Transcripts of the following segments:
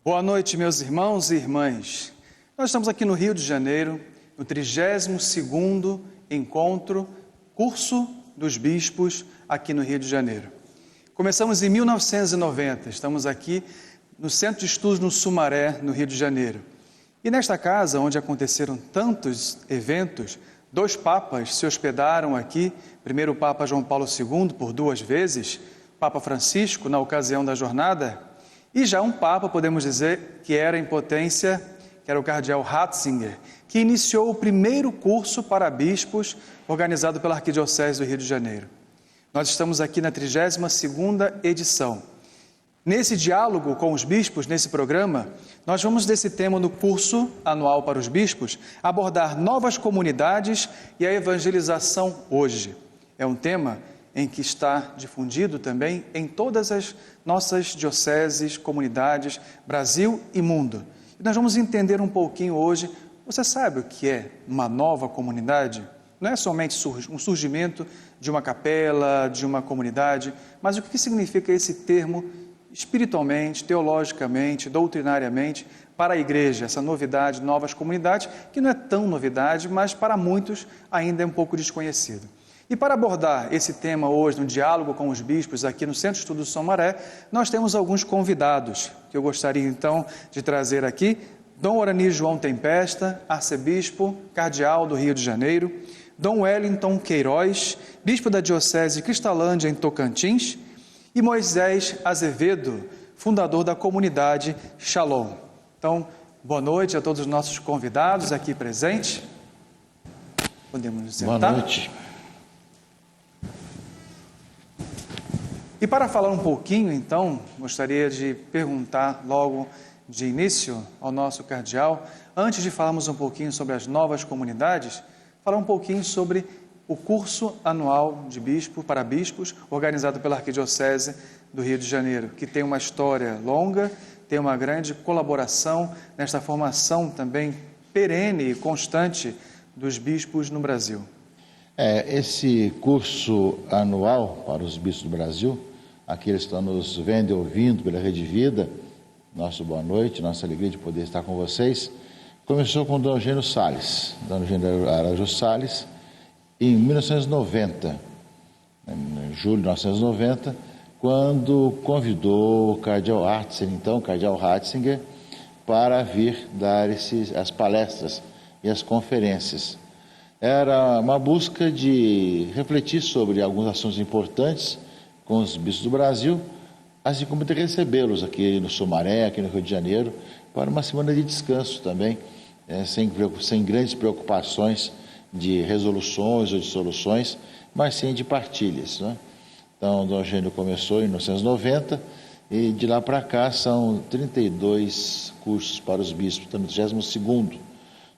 Boa noite, meus irmãos e irmãs. Nós estamos aqui no Rio de Janeiro, no 32º encontro, Curso dos Bispos, aqui no Rio de Janeiro. Começamos em 1990, estamos aqui no Centro de Estudos no Sumaré, no Rio de Janeiro. E nesta casa, onde aconteceram tantos eventos, 2 papas se hospedaram aqui, primeiro o Papa João Paulo II, por 2 vezes, Papa Francisco, na ocasião da jornada, e já um Papa, podemos dizer, que era em potência, que era o Cardeal Ratzinger, que iniciou o primeiro curso para bispos organizado pela Arquidiocese do Rio de Janeiro. Nós estamos aqui na 32ª edição. Nesse diálogo com os bispos, nesse programa, nós vamos desse tema no curso anual para os bispos, abordar novas comunidades e a evangelização hoje. É um tema em que está difundido também em todas as nossas dioceses, comunidades, Brasil e mundo. E nós vamos entender um pouquinho hoje, você sabe o que é uma nova comunidade? Não é somente um surgimento de uma capela, de uma comunidade, mas o que significa esse termo espiritualmente, teologicamente, doutrinariamente, para a igreja, essa novidade, novas comunidades, que não é tão novidade, mas para muitos ainda é um pouco desconhecido. E para abordar esse tema hoje, no diálogo com os bispos aqui no Centro de Estudos do Sumaré, nós temos alguns convidados que eu gostaria então de trazer aqui. Dom Orani João Tempesta, arcebispo, cardeal do Rio de Janeiro. Dom Wellington Queiroz, bispo da Diocese Cristalândia em Tocantins. E Moisés Azevedo, fundador da comunidade Shalom. Então, boa noite a todos os nossos convidados aqui presentes. Podemos nos sentar? Boa noite. E para falar um pouquinho, então, gostaria de perguntar logo de início ao nosso cardeal, antes de falarmos um pouquinho sobre as novas comunidades, falar um pouquinho sobre o curso anual de bispo para bispos, organizado pela Arquidiocese do Rio de Janeiro, que tem uma história longa, tem uma grande colaboração nesta formação também perene e constante dos bispos no Brasil. Esse curso anual para os bispos do Brasil, aqueles que estão nos vendo e ouvindo pela Rede Vida, nossa boa noite, nossa alegria de poder estar com vocês, começou com Dom Eugênio Salles, Dom Eugênio Araújo Salles, em 1990, em julho de 1990, quando convidou o Cardeal Ratzinger, então Cardeal Ratzinger, para vir dar as palestras e as conferências. Era uma busca de refletir sobre alguns assuntos importantes com os bispos do Brasil, assim como de recebê-los aqui no Sumaré, aqui no Rio de Janeiro, para uma semana de descanso também, sem grandes preocupações de resoluções ou de soluções, mas sim de partilhas, né? Então, Dom Eugênio começou em 1990 e de lá para cá são 32 cursos para os bispos, estamos no 32º.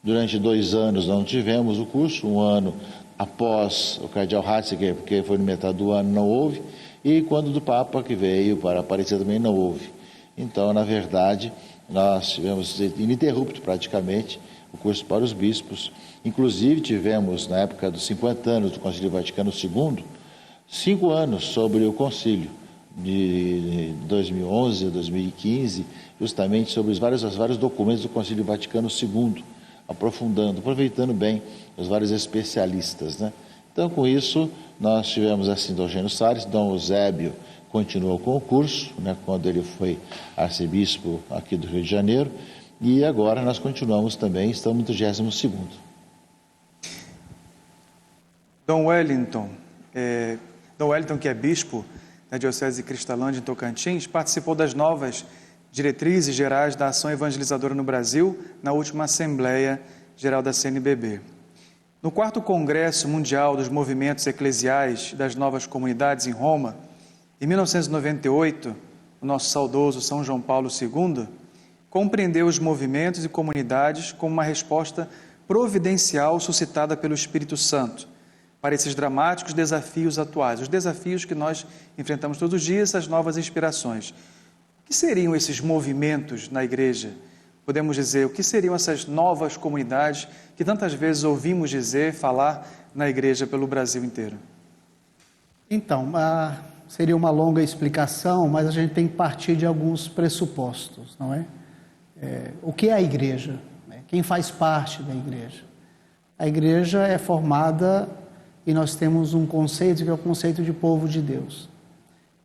Durante 2 anos não tivemos o curso, um ano após o Cardeal Ratzinger, porque foi no metade do ano, não houve, e quando do Papa que veio para aparecer também não houve. Então, na verdade, nós tivemos ininterrupto praticamente o curso para os bispos. Inclusive tivemos, na época dos 50 anos do Concílio Vaticano II, 5 anos sobre o concílio de 2011 a 2015, justamente sobre os vários documentos do Concílio Vaticano II, aproveitando bem os vários especialistas, né? Então, com isso, nós tivemos assim Dom Eugênio Salles, Dom Eusébio continuou com o curso, né, quando ele foi arcebispo aqui do Rio de Janeiro, e agora nós continuamos também, estamos no 32º. Dom Wellington, que é bispo da Diocese Cristalândia em Tocantins, participou das novas diretrizes gerais da ação evangelizadora no Brasil na última Assembleia Geral da CNBB. No 4º Congresso Mundial dos Movimentos Eclesiais das Novas Comunidades em Roma, em 1998, o nosso saudoso São João Paulo II compreendeu os movimentos e comunidades como uma resposta providencial suscitada pelo Espírito Santo para esses dramáticos desafios atuais, os desafios que nós enfrentamos todos os dias, essas novas inspirações. O que seriam esses movimentos na igreja? Podemos dizer, o que seriam essas novas comunidades que tantas vezes ouvimos dizer, falar na igreja pelo Brasil inteiro? Então, seria uma longa explicação, mas a gente tem que partir de alguns pressupostos, não é? o que é a igreja, né? Quem faz parte da igreja. A igreja é formada e nós temos um conceito que é o conceito de povo de Deus.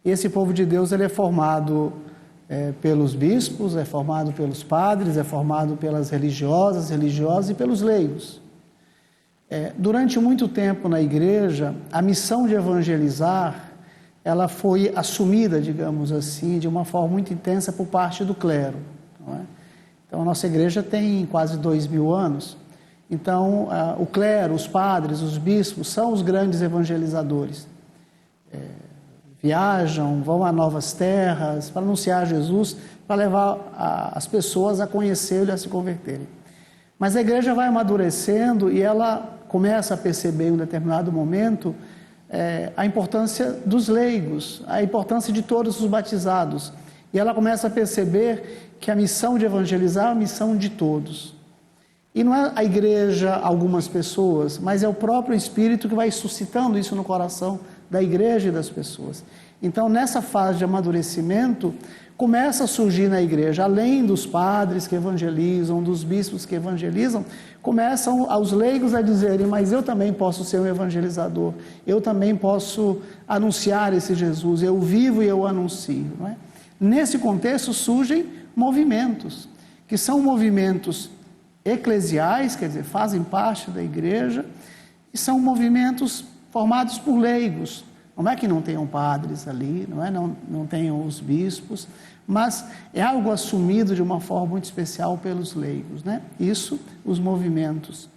Esse povo de Deus ele é formado pelos bispos, é formado pelos padres, é formado pelas religiosos e pelos leigos. Durante muito tempo na igreja, a missão de evangelizar, ela foi assumida, digamos assim, de uma forma muito intensa por parte do clero. Não é? Então, a nossa igreja tem quase 2000 anos. Então, o clero, os padres, os bispos, são os grandes evangelizadores. Viajam, vão a novas terras para anunciar Jesus, para levar as pessoas a conhecê-lo e a se converterem. Mas a igreja vai amadurecendo e ela começa a perceber em um determinado momento a importância dos leigos, a importância de todos os batizados. E ela começa a perceber que a missão de evangelizar é a missão de todos. E não é a igreja, algumas pessoas, mas é o próprio Espírito que vai suscitando isso no coração da igreja e das pessoas. Então, nessa fase de amadurecimento, começa a surgir na igreja, além dos padres que evangelizam, dos bispos que evangelizam, começam os leigos a dizerem, mas eu também posso ser um evangelizador, eu também posso anunciar esse Jesus, eu vivo e eu anuncio. Não é? Nesse contexto surgem movimentos, que são movimentos eclesiais, quer dizer, fazem parte da igreja, e são movimentos formados por leigos. Não é que não tenham padres ali, não tenham os bispos, mas é algo assumido de uma forma muito especial pelos leigos, né? Isso, os movimentos.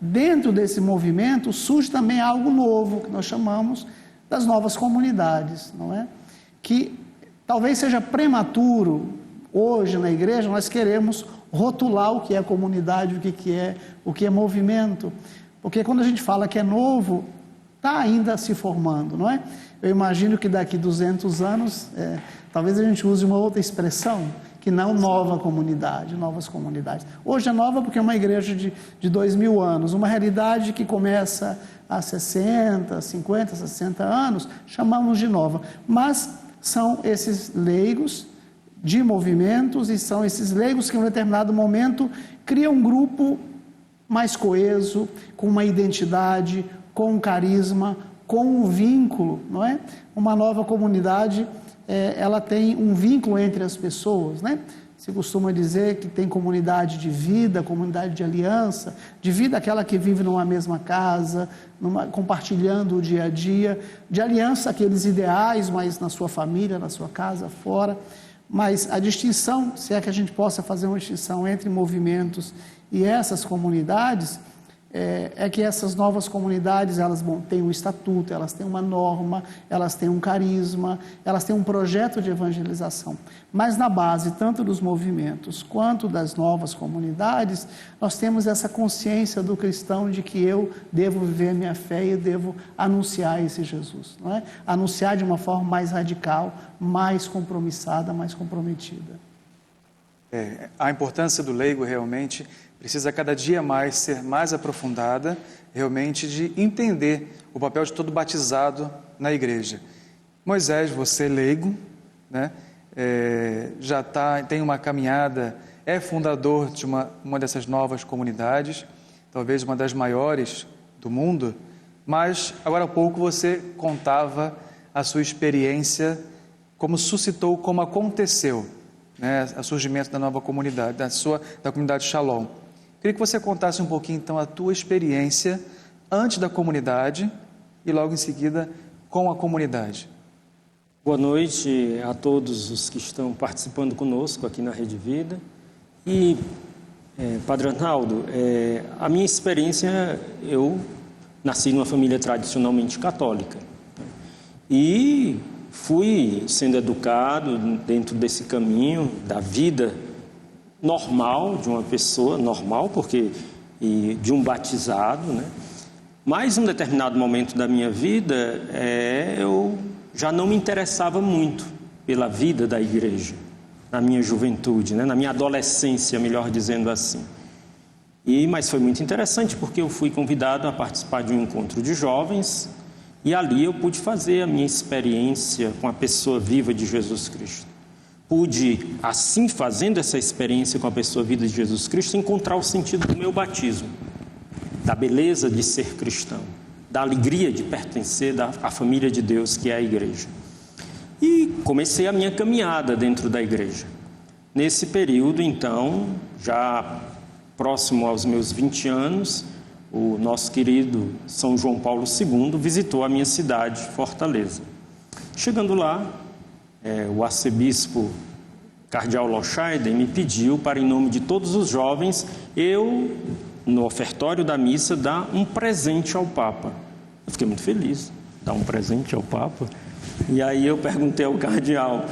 Dentro desse movimento surge também algo novo, que nós chamamos das novas comunidades, não é? Que talvez seja prematuro, hoje na igreja nós queremos rotular o que é comunidade, o que é movimento, porque quando a gente fala que é novo, está ainda se formando, não é? Eu imagino que daqui 200 anos, talvez a gente use uma outra expressão, que não nova comunidade, novas comunidades. Hoje é nova porque é uma igreja de 2000 anos, uma realidade que começa há 60, 50, 60 anos, chamamos de nova. Mas são esses leigos de movimentos e são esses leigos que em um determinado momento criam um grupo mais coeso, com uma identidade, com um carisma, com um vínculo, não é? Uma nova comunidade, ela tem um vínculo entre as pessoas, né? Se costuma dizer que tem comunidade de vida, comunidade de aliança, de vida aquela que vive numa mesma casa, compartilhando o dia a dia, de aliança aqueles ideais, mas na sua família, na sua casa, fora. Mas a distinção, se é que a gente possa fazer uma distinção entre movimentos e essas comunidades, é que essas novas comunidades, elas têm um estatuto, elas têm uma norma, elas têm um carisma, elas têm um projeto de evangelização. Mas na base, tanto dos movimentos quanto das novas comunidades, nós temos essa consciência do cristão de que eu devo viver a minha fé e devo anunciar esse Jesus, não é? Anunciar de uma forma mais radical, mais compromissada, mais comprometida. A importância do leigo realmente precisa cada dia mais ser mais aprofundada, realmente de entender o papel de todo batizado na igreja. Moisés, você leigo, né? Tem uma caminhada, é fundador de uma dessas novas comunidades, talvez uma das maiores do mundo, mas agora há pouco você contava a sua experiência, como suscitou, como aconteceu, né, o surgimento da nova comunidade, da comunidade Shalom. Queria que você contasse um pouquinho, então, a tua experiência antes da comunidade e logo em seguida com a comunidade. Boa noite a todos os que estão participando conosco aqui na Rede Vida. E, Padre Arnaldo, a minha experiência, eu nasci numa família tradicionalmente católica. E fui sendo educado dentro desse caminho da vida normal de uma pessoa, normal porque de um batizado, né? Mas em um determinado momento da minha vida, eu já não me interessava muito pela vida da igreja, na minha juventude, né? Na minha adolescência, melhor dizendo assim. Mas foi muito interessante porque eu fui convidado a participar de um encontro de jovens e ali eu pude fazer a minha experiência com a pessoa viva de Jesus Cristo. pude, assim, fazendo essa experiência com a pessoa vida de Jesus Cristo, encontrar o sentido do meu batismo, da beleza de ser cristão, da alegria de pertencer à família de Deus, que é a igreja. E comecei a minha caminhada dentro da igreja. Nesse período, então, já próximo aos meus 20 anos, o nosso querido São João Paulo II visitou a minha cidade, Fortaleza. Chegando lá, o arcebispo cardeal Lochaiden me pediu para, em nome de todos os jovens, eu, no ofertório da missa, dar um presente ao Papa. Eu fiquei muito feliz, dar um presente ao Papa. E aí eu perguntei ao cardeal,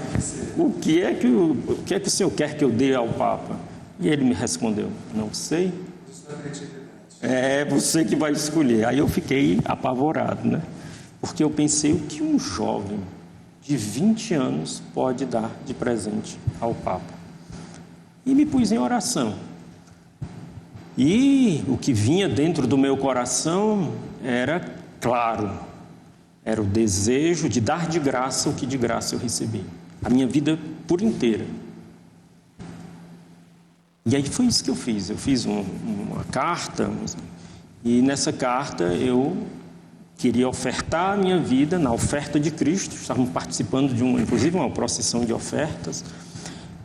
o que é que o senhor quer que eu dê ao Papa? E ele me respondeu, não sei. É você que vai escolher. Aí eu fiquei apavorado, né? Porque eu pensei, o que um jovem de 20 anos pode dar de presente ao Papa? E me pus em oração. E o que vinha dentro do meu coração era claro, era o desejo de dar de graça o que de graça eu recebi, a minha vida por inteira. E aí foi isso que eu fiz. Eu fiz uma carta, e nessa carta eu queria ofertar a minha vida na oferta de Cristo. Estávamos participando de inclusive uma procissão de ofertas,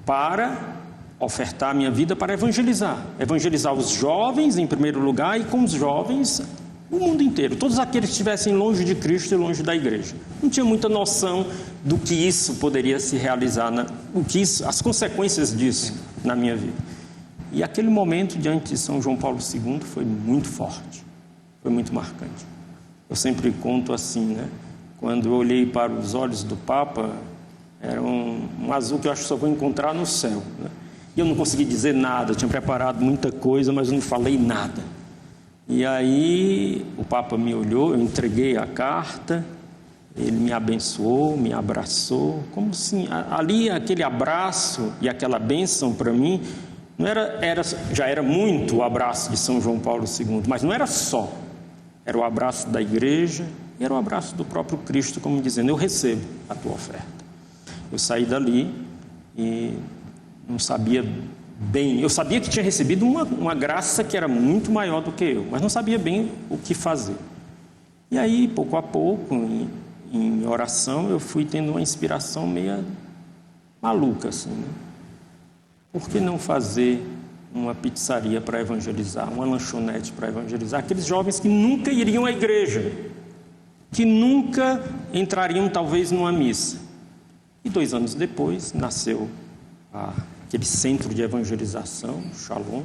para ofertar a minha vida para evangelizar os jovens em primeiro lugar, e com os jovens o mundo inteiro, todos aqueles que estivessem longe de Cristo e longe da igreja. Não tinha muita noção do que isso poderia se realizar, as consequências disso na minha vida. E aquele momento diante de São João Paulo II foi muito forte, foi muito marcante. Eu sempre conto assim, né? Quando eu olhei para os olhos do Papa, era um azul que eu acho que só vou encontrar no céu, né? E eu não consegui dizer nada, eu tinha preparado muita coisa, mas eu não falei nada. E aí o Papa me olhou, eu entreguei a carta, ele me abençoou, me abraçou, como assim, ali aquele abraço e aquela bênção para mim, não já era muito o abraço de São João Paulo II, mas não era só, era o abraço da igreja, e era o abraço do próprio Cristo, como dizendo, eu recebo a tua oferta. Eu saí dali e não sabia bem, eu sabia que tinha recebido uma graça que era muito maior do que eu, mas não sabia bem o que fazer. E aí, pouco a pouco, em oração, eu fui tendo uma inspiração meio maluca, assim, né? Por que não fazer uma pizzaria para evangelizar, uma lanchonete para evangelizar aqueles jovens que nunca iriam à igreja, que nunca entrariam talvez numa missa? E 2 anos depois nasceu aquele centro de evangelização, Shalom,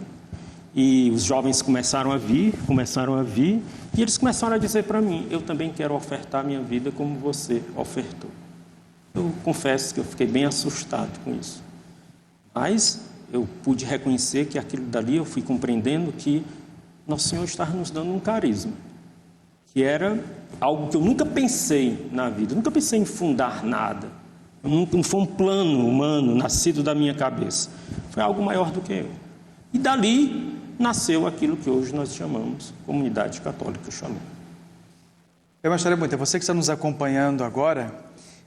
e os jovens começaram a vir, e eles começaram a dizer para mim, eu também quero ofertar minha vida como você ofertou. Eu confesso que eu fiquei bem assustado com isso, mas eu pude reconhecer que aquilo dali, eu fui compreendendo que Nosso Senhor estava nos dando um carisma, que era algo que eu nunca pensei na vida, nunca pensei em fundar nada. Não foi um plano humano nascido da minha cabeça, foi algo maior do que eu. E dali nasceu aquilo que hoje nós chamamos Comunidade Católica Shalom. Eu gostaria muito, você que está nos acompanhando agora,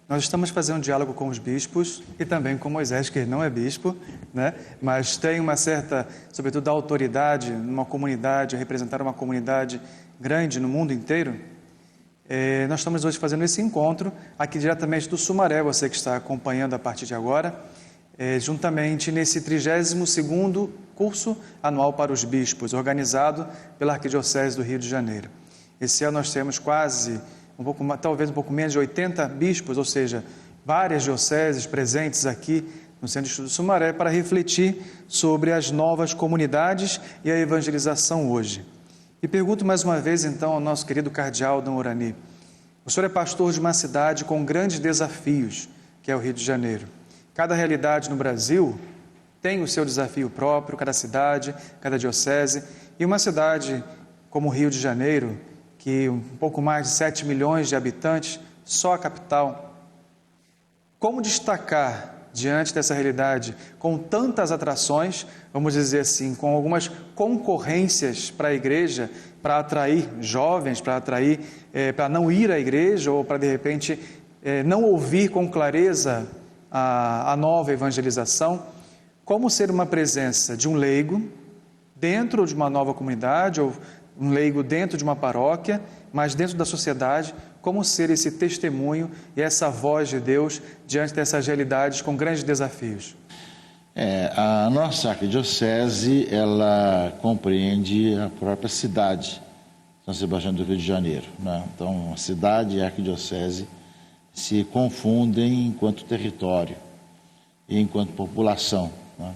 nós estamos fazendo um diálogo com os bispos e também com Moisés, que não é bispo, né? Mas tem uma certa, sobretudo, autoridade numa comunidade, representar uma comunidade grande no mundo inteiro. Nós estamos hoje fazendo esse encontro aqui diretamente do Sumaré, você que está acompanhando a partir de agora, juntamente nesse 32º curso anual para os bispos, organizado pela Arquidiocese do Rio de Janeiro. Esse ano nós temos quase, talvez um pouco menos de 80 bispos, ou seja, várias dioceses presentes aqui no Centro de Estudo Sumaré para refletir sobre as novas comunidades e a evangelização hoje. E pergunto mais uma vez, então, ao nosso querido cardeal Dom Urani. O senhor é pastor de uma cidade com grandes desafios, que é o Rio de Janeiro. Cada realidade no Brasil tem o seu desafio próprio, cada cidade, cada diocese. E uma cidade como o Rio de Janeiro, que um pouco mais de 7 milhões de habitantes, só a capital. Como destacar diante dessa realidade, com tantas atrações, vamos dizer assim, com algumas concorrências para a igreja, para atrair jovens, para não ir à igreja ou para, de repente, não ouvir com clareza a nova evangelização, como ser uma presença de um leigo dentro de uma nova comunidade, ou um leigo dentro de uma paróquia, mas dentro da sociedade, como ser esse testemunho e essa voz de Deus diante dessas realidades com grandes desafios. A nossa arquidiocese, ela compreende a própria cidade, São Sebastião do Rio de Janeiro, né? Então, a cidade e a arquidiocese se confundem enquanto território e enquanto população, né?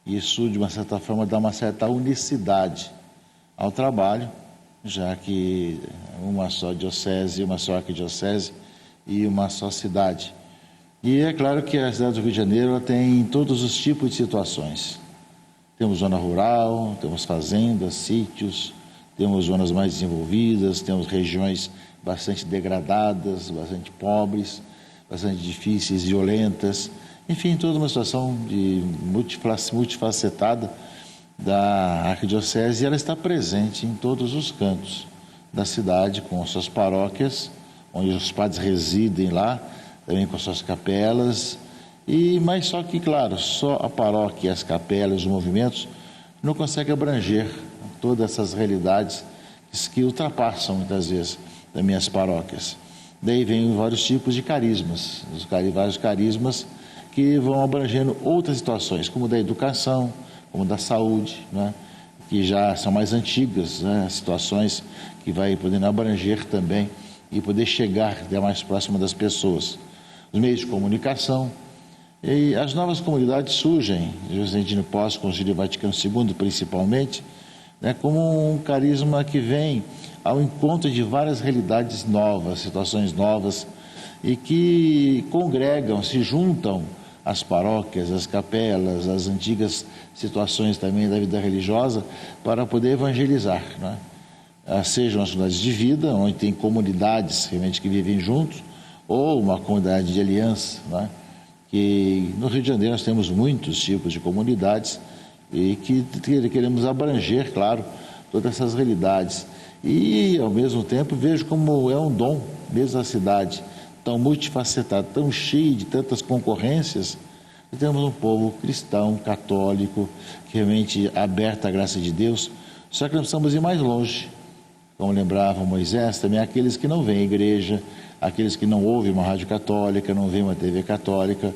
Isso, de uma certa forma, dá uma certa unicidade ao trabalho, já que uma só diocese, uma só arquidiocese e uma só cidade. E é claro que a cidade do Rio de Janeiro ela tem todos os tipos de situações. Temos zona rural, temos fazendas, sítios, temos zonas mais desenvolvidas, temos regiões bastante degradadas, bastante pobres, bastante difíceis, violentas. Enfim, toda uma situação multifacetada da arquidiocese, e ela está presente em todos os cantos da cidade, com suas paróquias, onde os padres residem lá, também com suas capelas, mas só que, claro, só a paróquia, as capelas, os movimentos, não conseguem abranger todas essas realidades que ultrapassam, muitas vezes, também as paróquias. Daí vem vários tipos de carismas, vários carismas que vão abrangendo outras situações, como da educação, como da saúde, né? Que já são mais antigas, né? Situações que vai podendo abranger também e poder chegar até mais próximo das pessoas. Os meios de comunicação e as novas comunidades surgem, justamente no pós-Concílio Vaticano II, principalmente, né? Como um carisma que vem ao encontro de várias realidades novas, situações novas, e que congregam, se juntam as paróquias, as capelas, as antigas situações também da vida religiosa, para poder evangelizar, né? Sejam as comunidades de vida, onde tem comunidades realmente que vivem juntos, ou uma comunidade de aliança, né? Que no Rio de Janeiro nós temos muitos tipos de comunidades e que queremos abranger, claro, todas essas realidades. E, ao mesmo tempo, vejo como é um dom, mesmo a cidade tão multifacetada, tão cheia de tantas concorrências, que temos um povo cristão, católico, que realmente aberto à graça de Deus, só que nós precisamos ir mais longe. Como lembrava Moisés, também aqueles que não vêm à igreja, aqueles que não ouvem uma rádio católica, não veem uma TV católica,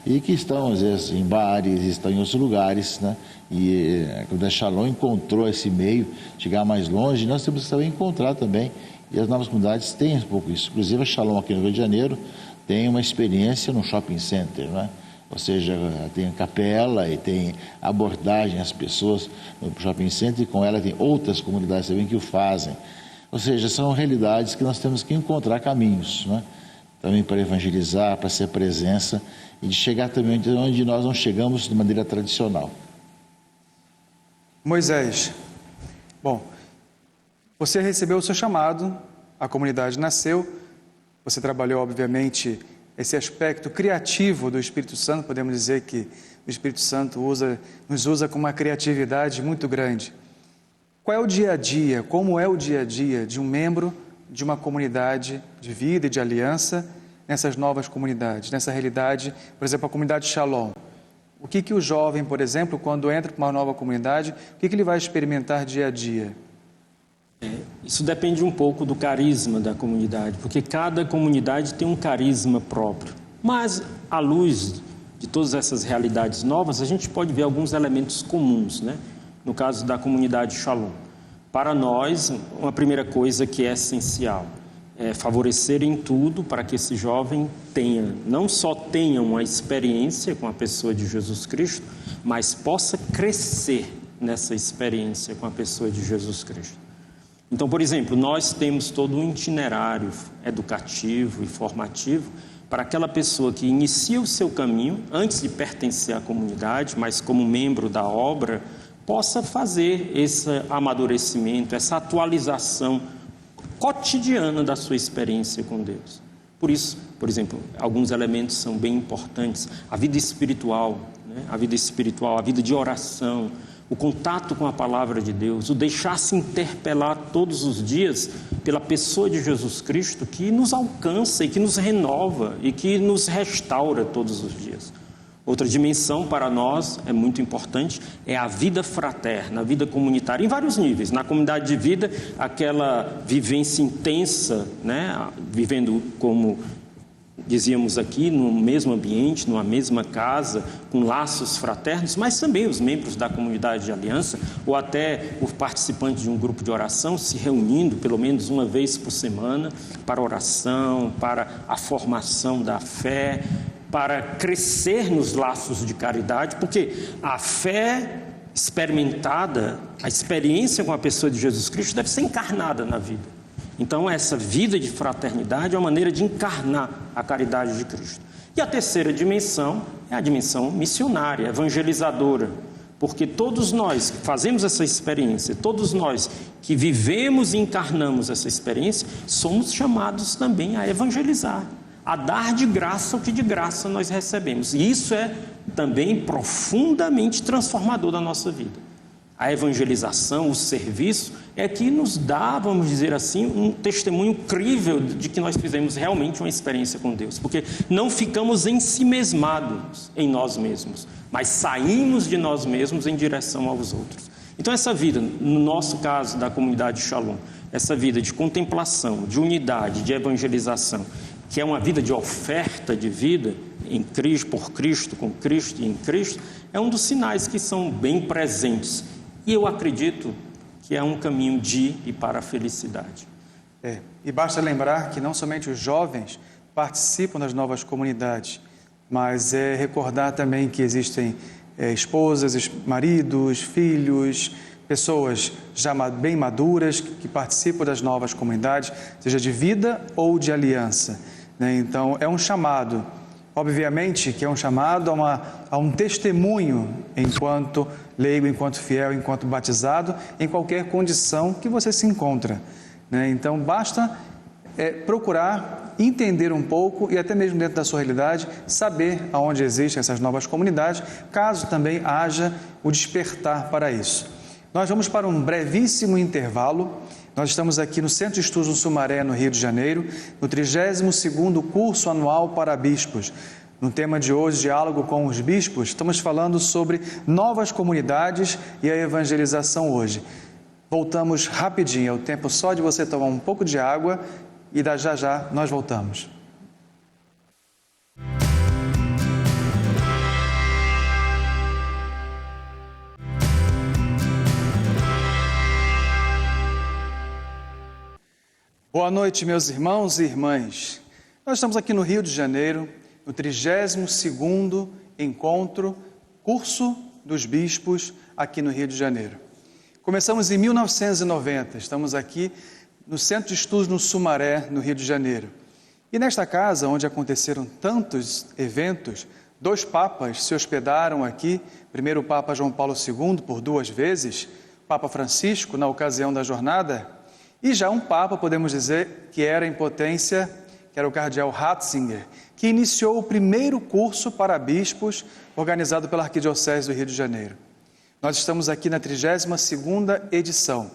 e que estão, às vezes, em bares, estão em outros lugares, né? E quando a Shalom encontrou esse meio, chegar mais longe, nós temos que saber encontrar também, e as novas comunidades têm um pouco isso. Inclusive a Shalom aqui no Rio de Janeiro tem uma experiência no shopping center, né? Ou seja, tem capela e tem abordagem às pessoas no shopping center, e com ela tem outras comunidades também que o fazem. Ou seja, são realidades que nós temos que encontrar caminhos, né? Também para evangelizar, para ser presença e de chegar também onde nós não chegamos de maneira tradicional. Moisés, bom, você recebeu o seu chamado, a comunidade nasceu, você trabalhou, obviamente, esse aspecto criativo do Espírito Santo, podemos dizer que o Espírito Santo nos usa com uma criatividade muito grande. Qual é o dia a dia, como é o dia a dia de um membro de uma comunidade de vida e de aliança nessas novas comunidades, nessa realidade, por exemplo, a comunidade Shalom? O que o jovem, por exemplo, quando entra para uma nova comunidade, o que ele vai experimentar dia a dia? Isso depende um pouco do carisma da comunidade, porque cada comunidade tem um carisma próprio. Mas, à luz de todas essas realidades novas, a gente pode ver alguns elementos comuns, né? No caso da comunidade Shalom. Para nós, uma primeira coisa que é essencial é favorecer em tudo para que esse jovem não só tenha uma experiência com a pessoa de Jesus Cristo, mas possa crescer nessa experiência com a pessoa de Jesus Cristo. Então, por exemplo, nós temos todo um itinerário educativo e formativo para aquela pessoa que inicia o seu caminho, antes de pertencer à comunidade, mas como membro da obra, possa fazer esse amadurecimento, essa atualização cotidiana da sua experiência com Deus. Por isso, por exemplo, alguns elementos são bem importantes. A vida espiritual, né? A vida espiritual, a vida de oração, o contato com a palavra de Deus, o deixar-se interpelar todos os dias pela pessoa de Jesus Cristo, que nos alcança e que nos renova e que nos restaura todos os dias. Outra dimensão para nós é muito importante, é a vida fraterna, a vida comunitária, em vários níveis. Na comunidade de vida, aquela vivência intensa, né? Vivendo como dizíamos aqui, no mesmo ambiente, numa mesma casa, com laços fraternos, mas também os membros da comunidade de aliança, ou até o participante de um grupo de oração, se reunindo pelo menos uma vez por semana para oração, para a formação da fé, para crescer nos laços de caridade, porque a fé experimentada, a experiência com a pessoa de Jesus Cristo deve ser encarnada na vida. Então, essa vida de fraternidade é uma maneira de encarnar a caridade de Cristo. E a terceira dimensão é a dimensão missionária, evangelizadora, porque todos nós que fazemos essa experiência, todos nós que vivemos e encarnamos essa experiência, somos chamados também a evangelizar, a dar de graça o que de graça nós recebemos. E isso é também profundamente transformador da nossa vida. A evangelização, o serviço, é que nos dá, vamos dizer assim, um testemunho crível de que nós fizemos realmente uma experiência com Deus. Porque não ficamos ensimesmados em nós mesmos, mas saímos de nós mesmos em direção aos outros. Então essa vida, no nosso caso da comunidade Shalom, essa vida de contemplação, de unidade, de evangelização, que é uma vida de oferta de vida em Cristo, por Cristo, com Cristo e em Cristo, é um dos sinais que são bem presentes. E eu acredito que é um caminho de e para a felicidade. E basta lembrar que não somente os jovens participam das novas comunidades, mas recordar também que existem esposas, maridos, filhos, pessoas já bem maduras que participam das novas comunidades, seja de vida ou de aliança, né? Então, é um chamado, obviamente que é um chamado a um testemunho enquanto leigo, enquanto fiel, enquanto batizado, em qualquer condição que você se encontra, né? Então, basta procurar entender um pouco e até mesmo dentro da sua realidade, saber aonde existem essas novas comunidades, caso também haja o despertar para isso. Nós vamos para um brevíssimo intervalo. Nós estamos aqui no Centro de Estudos no Sumaré, no Rio de Janeiro, no 32º curso anual para bispos. No tema de hoje, Diálogo com os Bispos, estamos falando sobre novas comunidades e a evangelização hoje. Voltamos rapidinho, é o tempo só de você tomar um pouco de água e já já nós voltamos. Boa noite, meus irmãos e irmãs. Nós estamos aqui no Rio de Janeiro, no 32º encontro, curso dos bispos aqui no Rio de Janeiro. Começamos em 1990, estamos aqui no Centro de Estudos no Sumaré, no Rio de Janeiro. E nesta casa, onde aconteceram tantos eventos, 2 papas se hospedaram aqui, primeiro o Papa João Paulo II, por 2 vezes, Papa Francisco, na ocasião da jornada, e já um Papa, podemos dizer, que era em potência, que era o cardeal Ratzinger, que iniciou o primeiro curso para bispos organizado pela Arquidiocese do Rio de Janeiro. Nós estamos aqui na 32ª edição.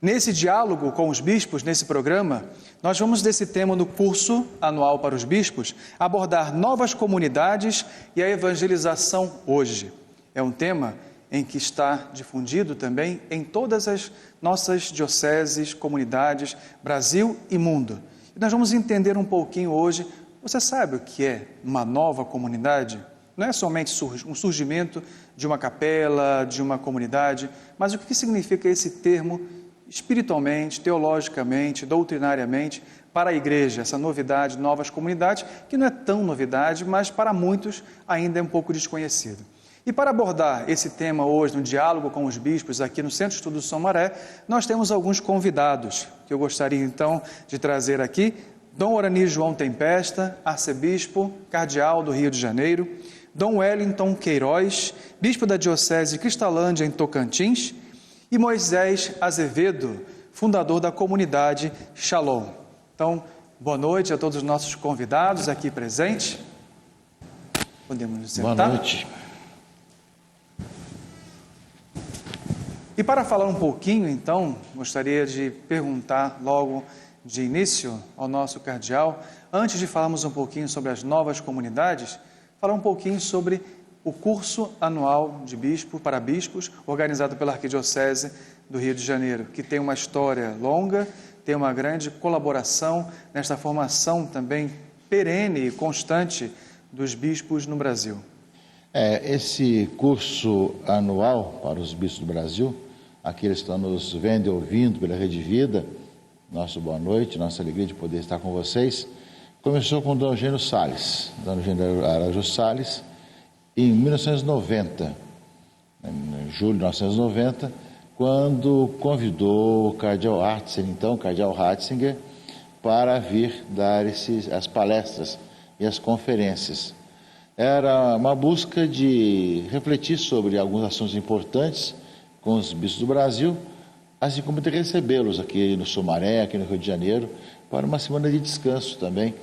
Nesse diálogo com os bispos, nesse programa, nós vamos desse tema no curso anual para os bispos, abordar novas comunidades e a evangelização hoje. É um tema em que está difundido também em todas as nossas dioceses, comunidades, Brasil e mundo. E nós vamos entender um pouquinho hoje, você sabe o que é uma nova comunidade? Não é somente um surgimento de uma capela, de uma comunidade, mas o que significa esse termo espiritualmente, teologicamente, doutrinariamente, para a igreja, essa novidade, novas comunidades, que não é tão novidade, mas para muitos ainda é um pouco desconhecido. E para abordar esse tema hoje, no diálogo com os bispos aqui no Centro de Estudos do Sumaré, nós temos alguns convidados que eu gostaria então de trazer aqui. Dom Orani João Tempesta, arcebispo, cardeal do Rio de Janeiro. Dom Wellington Queiroz, bispo da Diocese Cristalândia em Tocantins. E Moisés Azevedo, fundador da comunidade Shalom. Então, boa noite a todos os nossos convidados aqui presentes. Podemos nos sentar? Boa noite. E para falar um pouquinho, então, gostaria de perguntar logo de início ao nosso cardeal, antes de falarmos um pouquinho sobre as novas comunidades, falar um pouquinho sobre o curso anual de bispo para bispos, organizado pela Arquidiocese do Rio de Janeiro, que tem uma história longa, tem uma grande colaboração nesta formação também perene e constante dos bispos no Brasil. Esse curso anual para os bispos do Brasil, aqueles que estão nos vendo e ouvindo pela Rede Vida, nossa boa noite, nossa alegria de poder estar com vocês, começou com Dom Eugênio Salles, Dom Eugênio Araújo Salles, em 1990, em julho de 1990, quando convidou o cardeal Ratzinger, então cardeal Ratzinger, para vir dar as palestras e as conferências. Era uma busca de refletir sobre alguns assuntos importantes com os bispos do Brasil, assim como de recebê-los aqui no Sumaré, aqui no Rio de Janeiro, para uma semana de descanso também,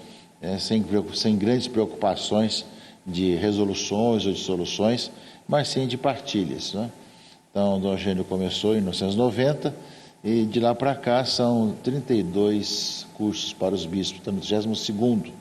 sem grandes preocupações de resoluções ou de soluções, mas sim de partilhas, né? Então, Dom Eugênio começou em 1990 e de lá para cá são 32 cursos para os bispos, estamos no 32º.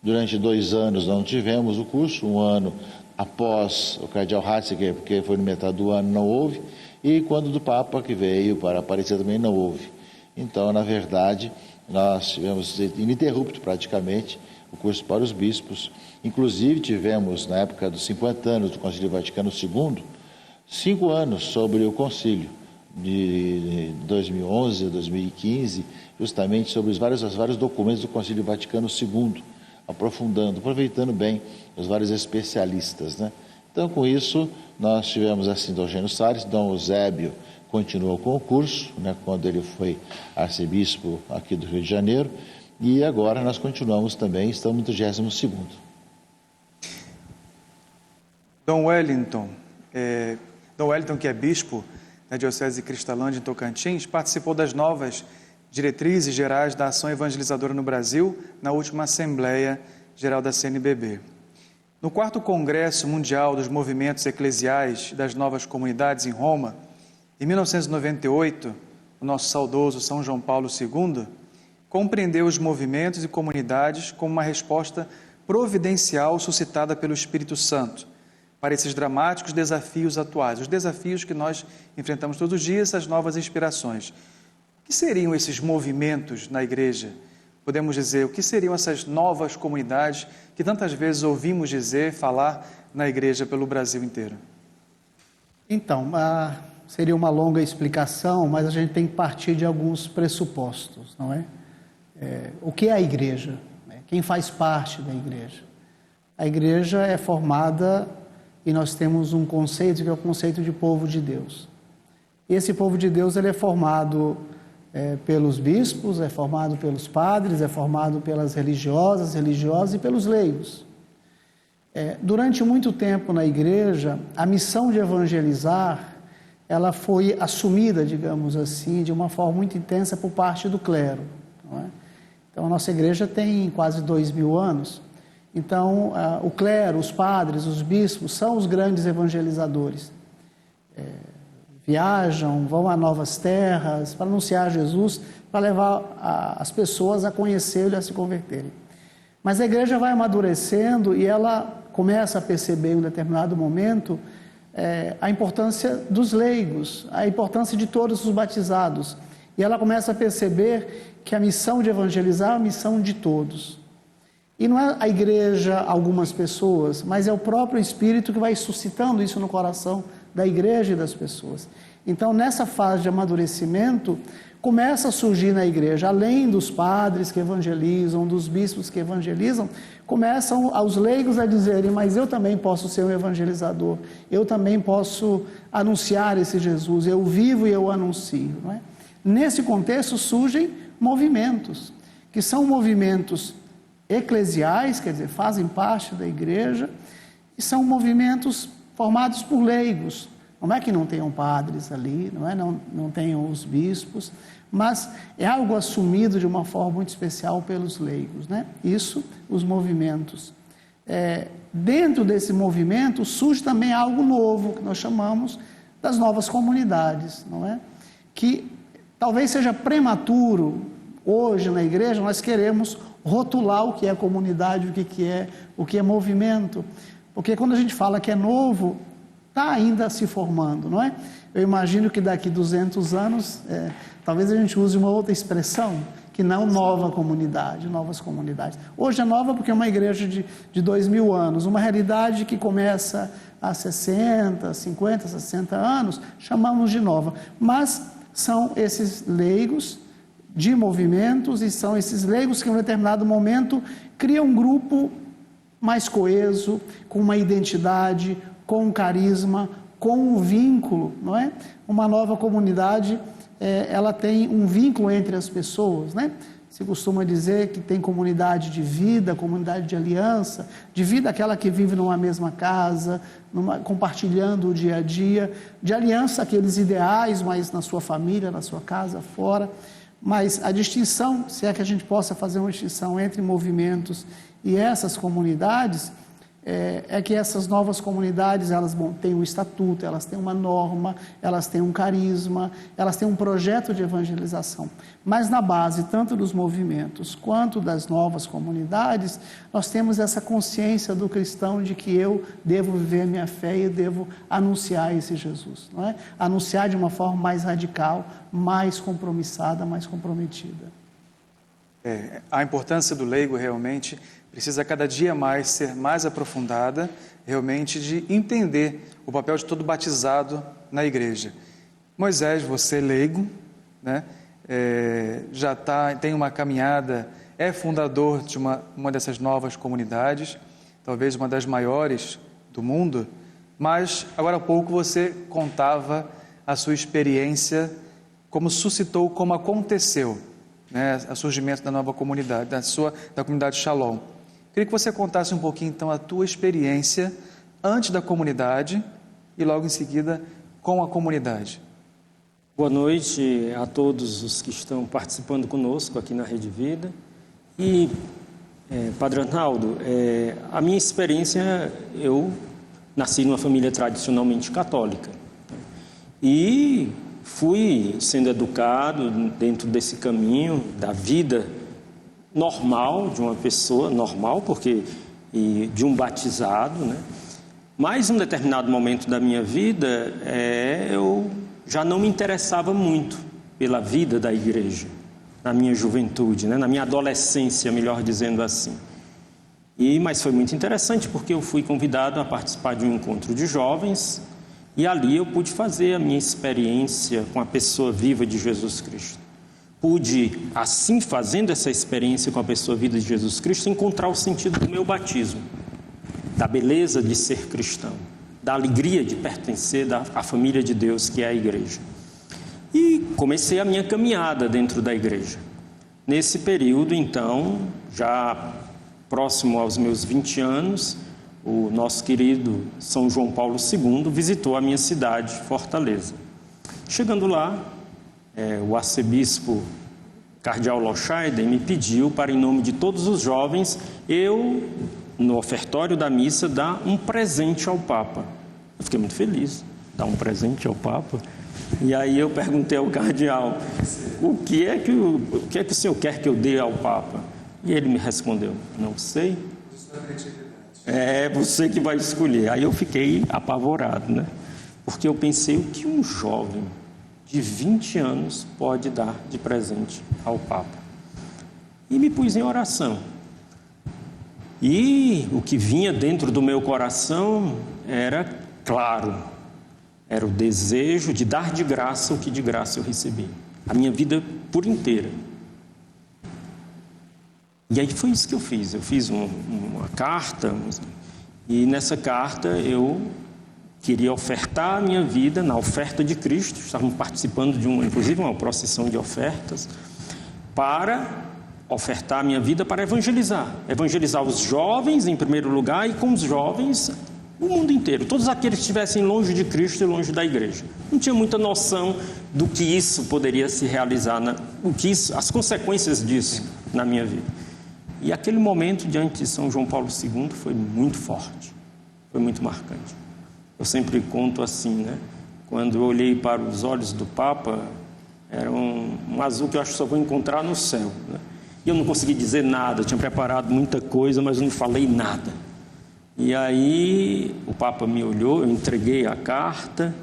Durante 2 anos não tivemos o curso, um ano após o cardeal Ratzinger, porque foi no metade do ano, não houve, e quando do Papa que veio para aparecer também não houve. Então, na verdade, nós tivemos ininterrupto praticamente o curso para os bispos. Inclusive tivemos, na época dos 50 anos do Concílio Vaticano II, 5 anos sobre o concílio de 2011 a 2015, justamente sobre os vários documentos do Concílio Vaticano II, aproveitando bem os vários especialistas, né? Então, com isso, nós tivemos assim Dom Eugênio Salles, Dom Eusébio continuou com o curso, né, quando ele foi arcebispo aqui do Rio de Janeiro, e agora nós continuamos também, estamos no 32º. Dom Wellington, que é bispo da Diocese de Cristalândia, em Tocantins, participou das novas diretrizes gerais da ação evangelizadora no Brasil na última Assembleia Geral da CNBB. No 4º Congresso Mundial dos Movimentos Eclesiais das Novas Comunidades em Roma, em 1998, o nosso saudoso São João Paulo II compreendeu os movimentos e comunidades como uma resposta providencial suscitada pelo Espírito Santo para esses dramáticos desafios atuais, os desafios que nós enfrentamos todos os dias, as novas inspirações. O que seriam esses movimentos na igreja? Podemos dizer, o que seriam essas novas comunidades que tantas vezes ouvimos dizer, falar na igreja pelo Brasil inteiro? Então, seria uma longa explicação, mas a gente tem que partir de alguns pressupostos, não é? O que é a igreja? Quem faz parte da igreja? A igreja é formada e nós temos um conceito que é o conceito de povo de Deus. Esse povo de Deus ele é formado pelos bispos, é formado pelos padres, é formado pelas religiosas e pelos leigos. Durante muito tempo na igreja, a missão de evangelizar, ela foi assumida, digamos assim, de uma forma muito intensa por parte do clero, não é? Então, a nossa igreja tem quase 2000 anos. Então, o clero, os padres, os bispos são os grandes evangelizadores. Viajam, vão a novas terras para anunciar Jesus, para levar as pessoas a conhecê-lo e a se converterem. Mas a igreja vai amadurecendo e ela começa a perceber em um determinado momento a importância dos leigos, a importância de todos os batizados. E ela começa a perceber que a missão de evangelizar é a missão de todos. E não é a igreja, algumas pessoas, mas é o próprio Espírito que vai suscitando isso no coração da igreja e das pessoas. Então, nessa fase de amadurecimento, começa a surgir na igreja, além dos padres que evangelizam, dos bispos que evangelizam, começam os leigos a dizerem, mas eu também posso ser um evangelizador, eu também posso anunciar esse Jesus, eu vivo e eu anuncio, não é? Nesse contexto surgem movimentos, que são movimentos eclesiais, quer dizer, fazem parte da igreja, e são movimentos formados por leigos. Não é que não tenham padres ali, não tenham os bispos, mas é algo assumido de uma forma muito especial pelos leigos, né? Isso, os movimentos. Dentro desse movimento surge também algo novo, que nós chamamos das novas comunidades, não é? Que talvez seja prematuro, hoje na igreja, nós queremos rotular o que é comunidade, o que é movimento, porque quando a gente fala que é novo, está ainda se formando, não é? Eu imagino que daqui 200 anos, talvez a gente use uma outra expressão, que não nova comunidade, novas comunidades. Hoje é nova porque é uma igreja de 2000 anos, uma realidade que começa há 60, 50, 60 anos, chamamos de nova, mas são esses leigos de movimentos e são esses leigos que em um determinado momento criam um grupo mais coeso, com uma identidade, com um carisma, com um vínculo, não é? Uma nova comunidade, ela tem um vínculo entre as pessoas, né? Se costuma dizer que tem comunidade de vida, comunidade de aliança, de vida aquela que vive numa mesma casa, compartilhando o dia a dia, de aliança aqueles ideais, mas na sua família, na sua casa, fora. Mas a distinção, se é que a gente possa fazer uma distinção entre movimentos e essas comunidades, é que essas novas comunidades, elas têm um estatuto, elas têm uma norma, elas têm um carisma, elas têm um projeto de evangelização. Mas na base, tanto dos movimentos quanto das novas comunidades, nós temos essa consciência do cristão de que eu devo viver a minha fé e devo anunciar esse Jesus, não é? Anunciar de uma forma mais radical, mais compromissada, mais comprometida. A importância do leigo realmente precisa cada dia mais ser mais aprofundada, realmente de entender o papel de todo batizado na igreja. Moisés, você leigo, né? Tem uma caminhada, é fundador de uma dessas novas comunidades, talvez uma das maiores do mundo, mas agora há pouco você contava a sua experiência, como suscitou, como aconteceu, né, o surgimento da nova comunidade, da comunidade Shalom. Queria que você contasse um pouquinho, então, a tua experiência antes da comunidade e logo em seguida com a comunidade. Boa noite a todos os que estão participando conosco aqui na Rede Vida. E, Padre Arnaldo, a minha experiência, eu nasci numa família tradicionalmente católica. E fui sendo educado dentro desse caminho da vida normal de uma pessoa, normal porque de um batizado, né? Mas em um determinado momento da minha vida, eu já não me interessava muito pela vida da igreja, na minha juventude, né? Na minha adolescência, melhor dizendo assim. Mas foi muito interessante porque eu fui convidado a participar de um encontro de jovens e ali eu pude fazer a minha experiência com a pessoa viva de Jesus Cristo. Pude, assim, fazendo essa experiência com a pessoa viva de Jesus Cristo, encontrar o sentido do meu batismo, da beleza de ser cristão, da alegria de pertencer à família de Deus, que é a igreja. E comecei a minha caminhada dentro da igreja. Nesse período, então, já próximo aos meus 20 anos, o nosso querido São João Paulo II visitou a minha cidade, Fortaleza. Chegando lá, o arcebispo Cardeal Lochaiden me pediu para, em nome de todos os jovens, eu, no ofertório da missa, dar um presente ao Papa. Eu fiquei muito feliz, dar um presente ao Papa. E aí eu perguntei ao cardeal, o que é que o senhor quer que eu dê ao Papa? E ele me respondeu, não sei. É você que vai escolher. Aí eu fiquei apavorado, né? Porque eu pensei, o que um jovem de 20 anos pode dar de presente ao Papa? E me pus em oração. E o que vinha dentro do meu coração era claro, era o desejo de dar de graça o que de graça eu recebi, a minha vida por inteira. E aí foi isso que eu fiz. Eu fiz uma carta, e nessa carta eu queria ofertar a minha vida na oferta de Cristo. Estávamos participando de inclusive uma procissão de ofertas, para ofertar a minha vida para evangelizar os jovens em primeiro lugar, e com os jovens o mundo inteiro, todos aqueles que estivessem longe de Cristo e longe da igreja. Não tinha muita noção do que isso poderia se realizar, as consequências disso na minha vida. E aquele momento diante de São João Paulo II foi muito forte, foi muito marcante. Eu sempre conto assim, né? quando eu olhei para os olhos do Papa, era um azul que eu acho que só vou encontrar no céu, né? E eu não consegui dizer nada, eu tinha preparado muita coisa, mas eu não falei nada. E aí o Papa me olhou, eu entreguei a carta,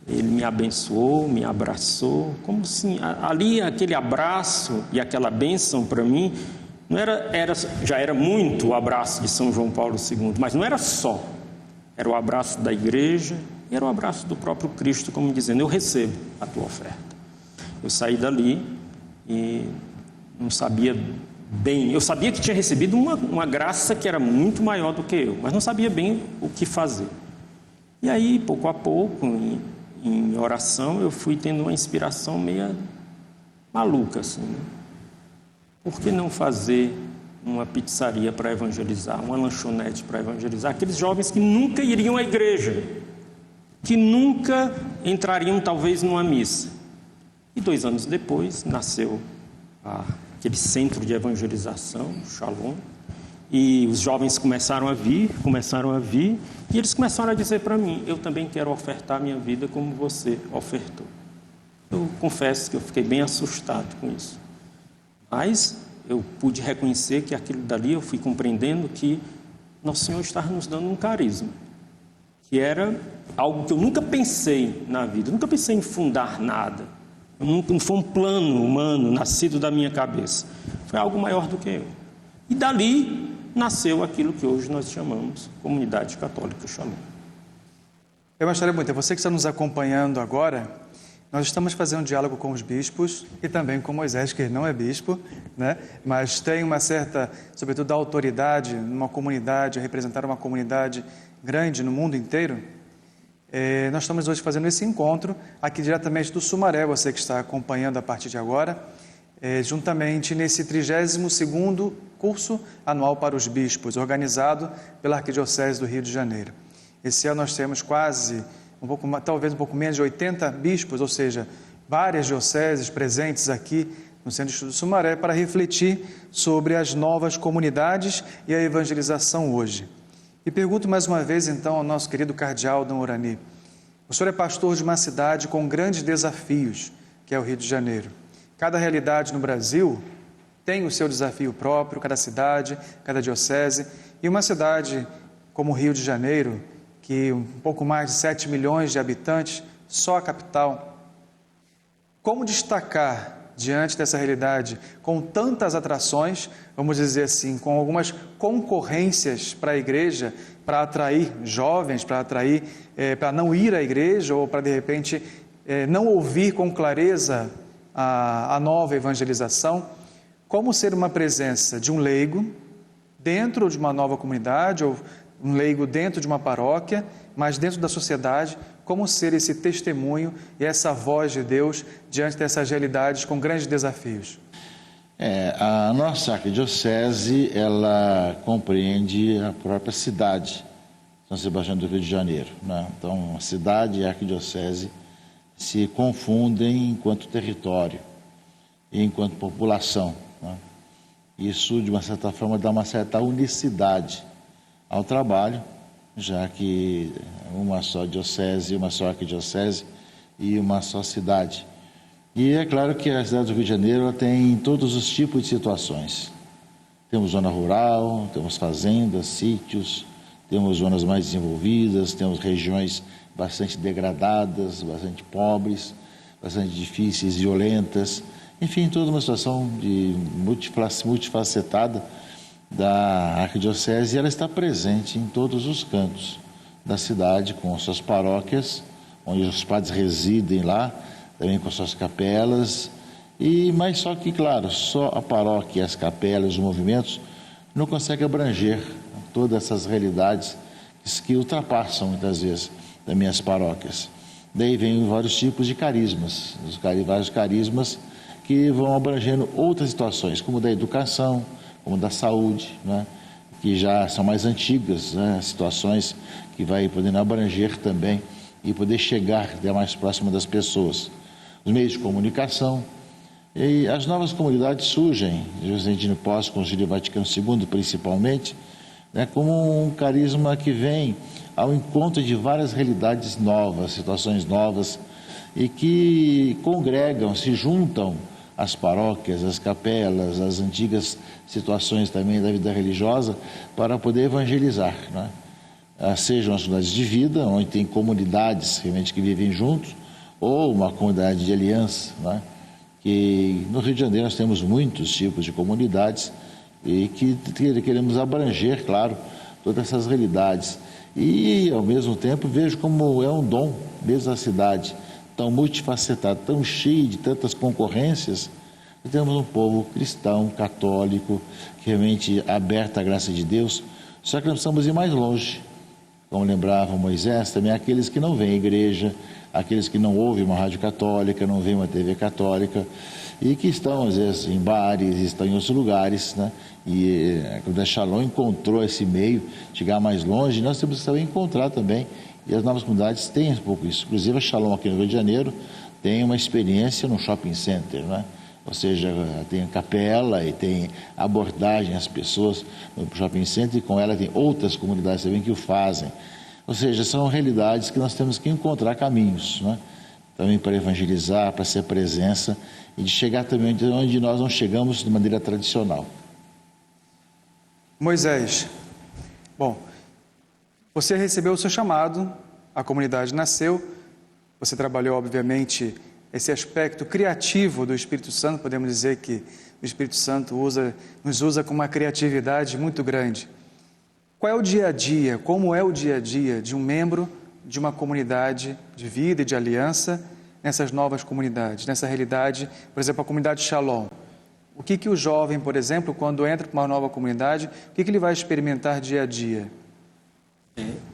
ele me abençoou, me abraçou, como assim, ali aquele abraço e aquela bênção para mim, não já era muito o abraço de São João Paulo II, mas não era só, era o abraço da igreja, e era o abraço do próprio Cristo, como dizendo, eu recebo a tua oferta. Eu saí dali e não sabia bem, eu sabia que tinha recebido uma graça que era muito maior do que eu, mas não sabia bem o que fazer. E aí, pouco a pouco, em oração, eu fui tendo uma inspiração meio maluca, assim. Por que não fazer uma pizzaria para evangelizar, uma lanchonete para evangelizar aqueles jovens que nunca iriam à igreja, que nunca entrariam, talvez, numa missa? E 2 anos depois, nasceu aquele centro de evangelização, Shalom, e os jovens começaram a vir, e eles começaram a dizer para mim, eu também quero ofertar minha vida como você ofertou. Eu confesso que eu fiquei bem assustado com isso, mas eu pude reconhecer que aquilo dali, eu fui compreendendo que Nosso Senhor estava nos dando um carisma, que era algo que eu nunca pensei na vida, nunca pensei em fundar nada, não foi um plano humano nascido da minha cabeça, foi algo maior do que eu. E dali nasceu aquilo que hoje nós chamamos Comunidade Católica Shalom. Eu gostaria muito, você que está nos acompanhando agora, nós estamos fazendo um diálogo com os bispos e também com Moisés, que ele não é bispo, né? Mas tem uma certa, sobretudo, autoridade numa comunidade, representar uma comunidade grande no mundo inteiro. Nós estamos hoje fazendo esse encontro aqui diretamente do Sumaré, você que está acompanhando a partir de agora, juntamente nesse 32º curso anual para os bispos, organizado pela Arquidiocese do Rio de Janeiro. Esse ano nós temos quase, talvez um pouco menos de 80 bispos, ou seja, várias dioceses presentes aqui no Centro de Estudo Sumaré para refletir sobre as novas comunidades e a evangelização hoje. E pergunto mais uma vez, então, ao nosso querido cardeal Dom Orani. O senhor é pastor de uma cidade com grandes desafios, que é o Rio de Janeiro. Cada realidade no Brasil tem o seu desafio próprio, cada cidade, cada diocese. E uma cidade como o Rio de Janeiro, que um pouco mais de 7 milhões de habitantes, só a capital. Como destacar diante dessa realidade, com tantas atrações, vamos dizer assim, com algumas concorrências para a igreja, para atrair jovens, para não ir à igreja ou para, de repente, não ouvir com clareza a nova evangelização? Como ser uma presença de um leigo dentro de uma nova comunidade ou um leigo dentro de uma paróquia, mas dentro da sociedade, como ser esse testemunho e essa voz de Deus diante dessas realidades com grandes desafios? A nossa arquidiocese, ela compreende a própria cidade, São Sebastião do Rio de Janeiro, né? Então, a cidade e a arquidiocese se confundem enquanto território e enquanto população, né? Isso, de uma certa forma, dá uma certa unicidade ao trabalho, já que uma só diocese, uma só arquidiocese e uma só cidade. E é claro que a cidade do Rio de Janeiro ela tem todos os tipos de situações. Temos zona rural, temos fazendas, sítios, temos zonas mais desenvolvidas, temos regiões bastante degradadas, bastante pobres, bastante difíceis, violentas. Enfim, toda uma situação multifacetada da arquidiocese, e ela está presente em todos os cantos da cidade, com suas paróquias, onde os padres residem lá, também com suas capelas, mas só que, claro, só a paróquia, as capelas, os movimentos, não conseguem abranger todas essas realidades que ultrapassam, muitas vezes, também as paróquias. Daí vem vários tipos de carismas, vários carismas que vão abrangendo outras situações, como da educação, como da saúde, né? Que já são mais antigas, né? Situações que vai podendo abranger também e poder chegar até mais próximo das pessoas. Os meios de comunicação e as novas comunidades surgem, justamente no pós-Concílio Vaticano II, principalmente, né? Como um carisma que vem ao encontro de várias realidades novas, situações novas, e que congregam, se juntam as paróquias, as capelas, as antigas situações também da vida religiosa, para poder evangelizar, né? Sejam as comunidades de vida, onde tem comunidades realmente que vivem juntos, ou uma comunidade de aliança, né? Que no Rio de Janeiro nós temos muitos tipos de comunidades e que queremos abranger, claro, todas essas realidades. E, ao mesmo tempo, vejo como é um dom, mesmo a cidade tão multifacetado, tão cheio de tantas concorrências, temos um povo cristão, católico, realmente aberto à graça de Deus, só que nós precisamos ir mais longe. Como lembrava Moisés, também aqueles que não vêm à igreja, aqueles que não ouvem uma rádio católica, não veem uma TV católica, e que estão, às vezes, em bares, estão em outros lugares, né? E a Comunidade Shalom encontrou esse meio, chegar mais longe, nós temos que saber encontrar também, e as novas comunidades têm um pouco isso. Inclusive a Shalom aqui no Rio de Janeiro tem uma experiência no shopping center, né? Ou seja, tem capela e tem abordagem às pessoas no shopping center, e com ela tem outras comunidades também que o fazem. Ou seja, são realidades que nós temos que encontrar caminhos, né? Também para evangelizar, para ser presença e de chegar também onde nós não chegamos de maneira tradicional. Moisés, bom, você recebeu o seu chamado, a comunidade nasceu, você trabalhou, obviamente, esse aspecto criativo do Espírito Santo, podemos dizer que o Espírito Santo nos usa com uma criatividade muito grande. Qual é o dia a dia, como é o dia a dia de um membro de uma comunidade de vida e de aliança nessas novas comunidades, nessa realidade, por exemplo, a comunidade Shalom? O que o jovem, por exemplo, quando entra para uma nova comunidade, o que ele vai experimentar dia a dia?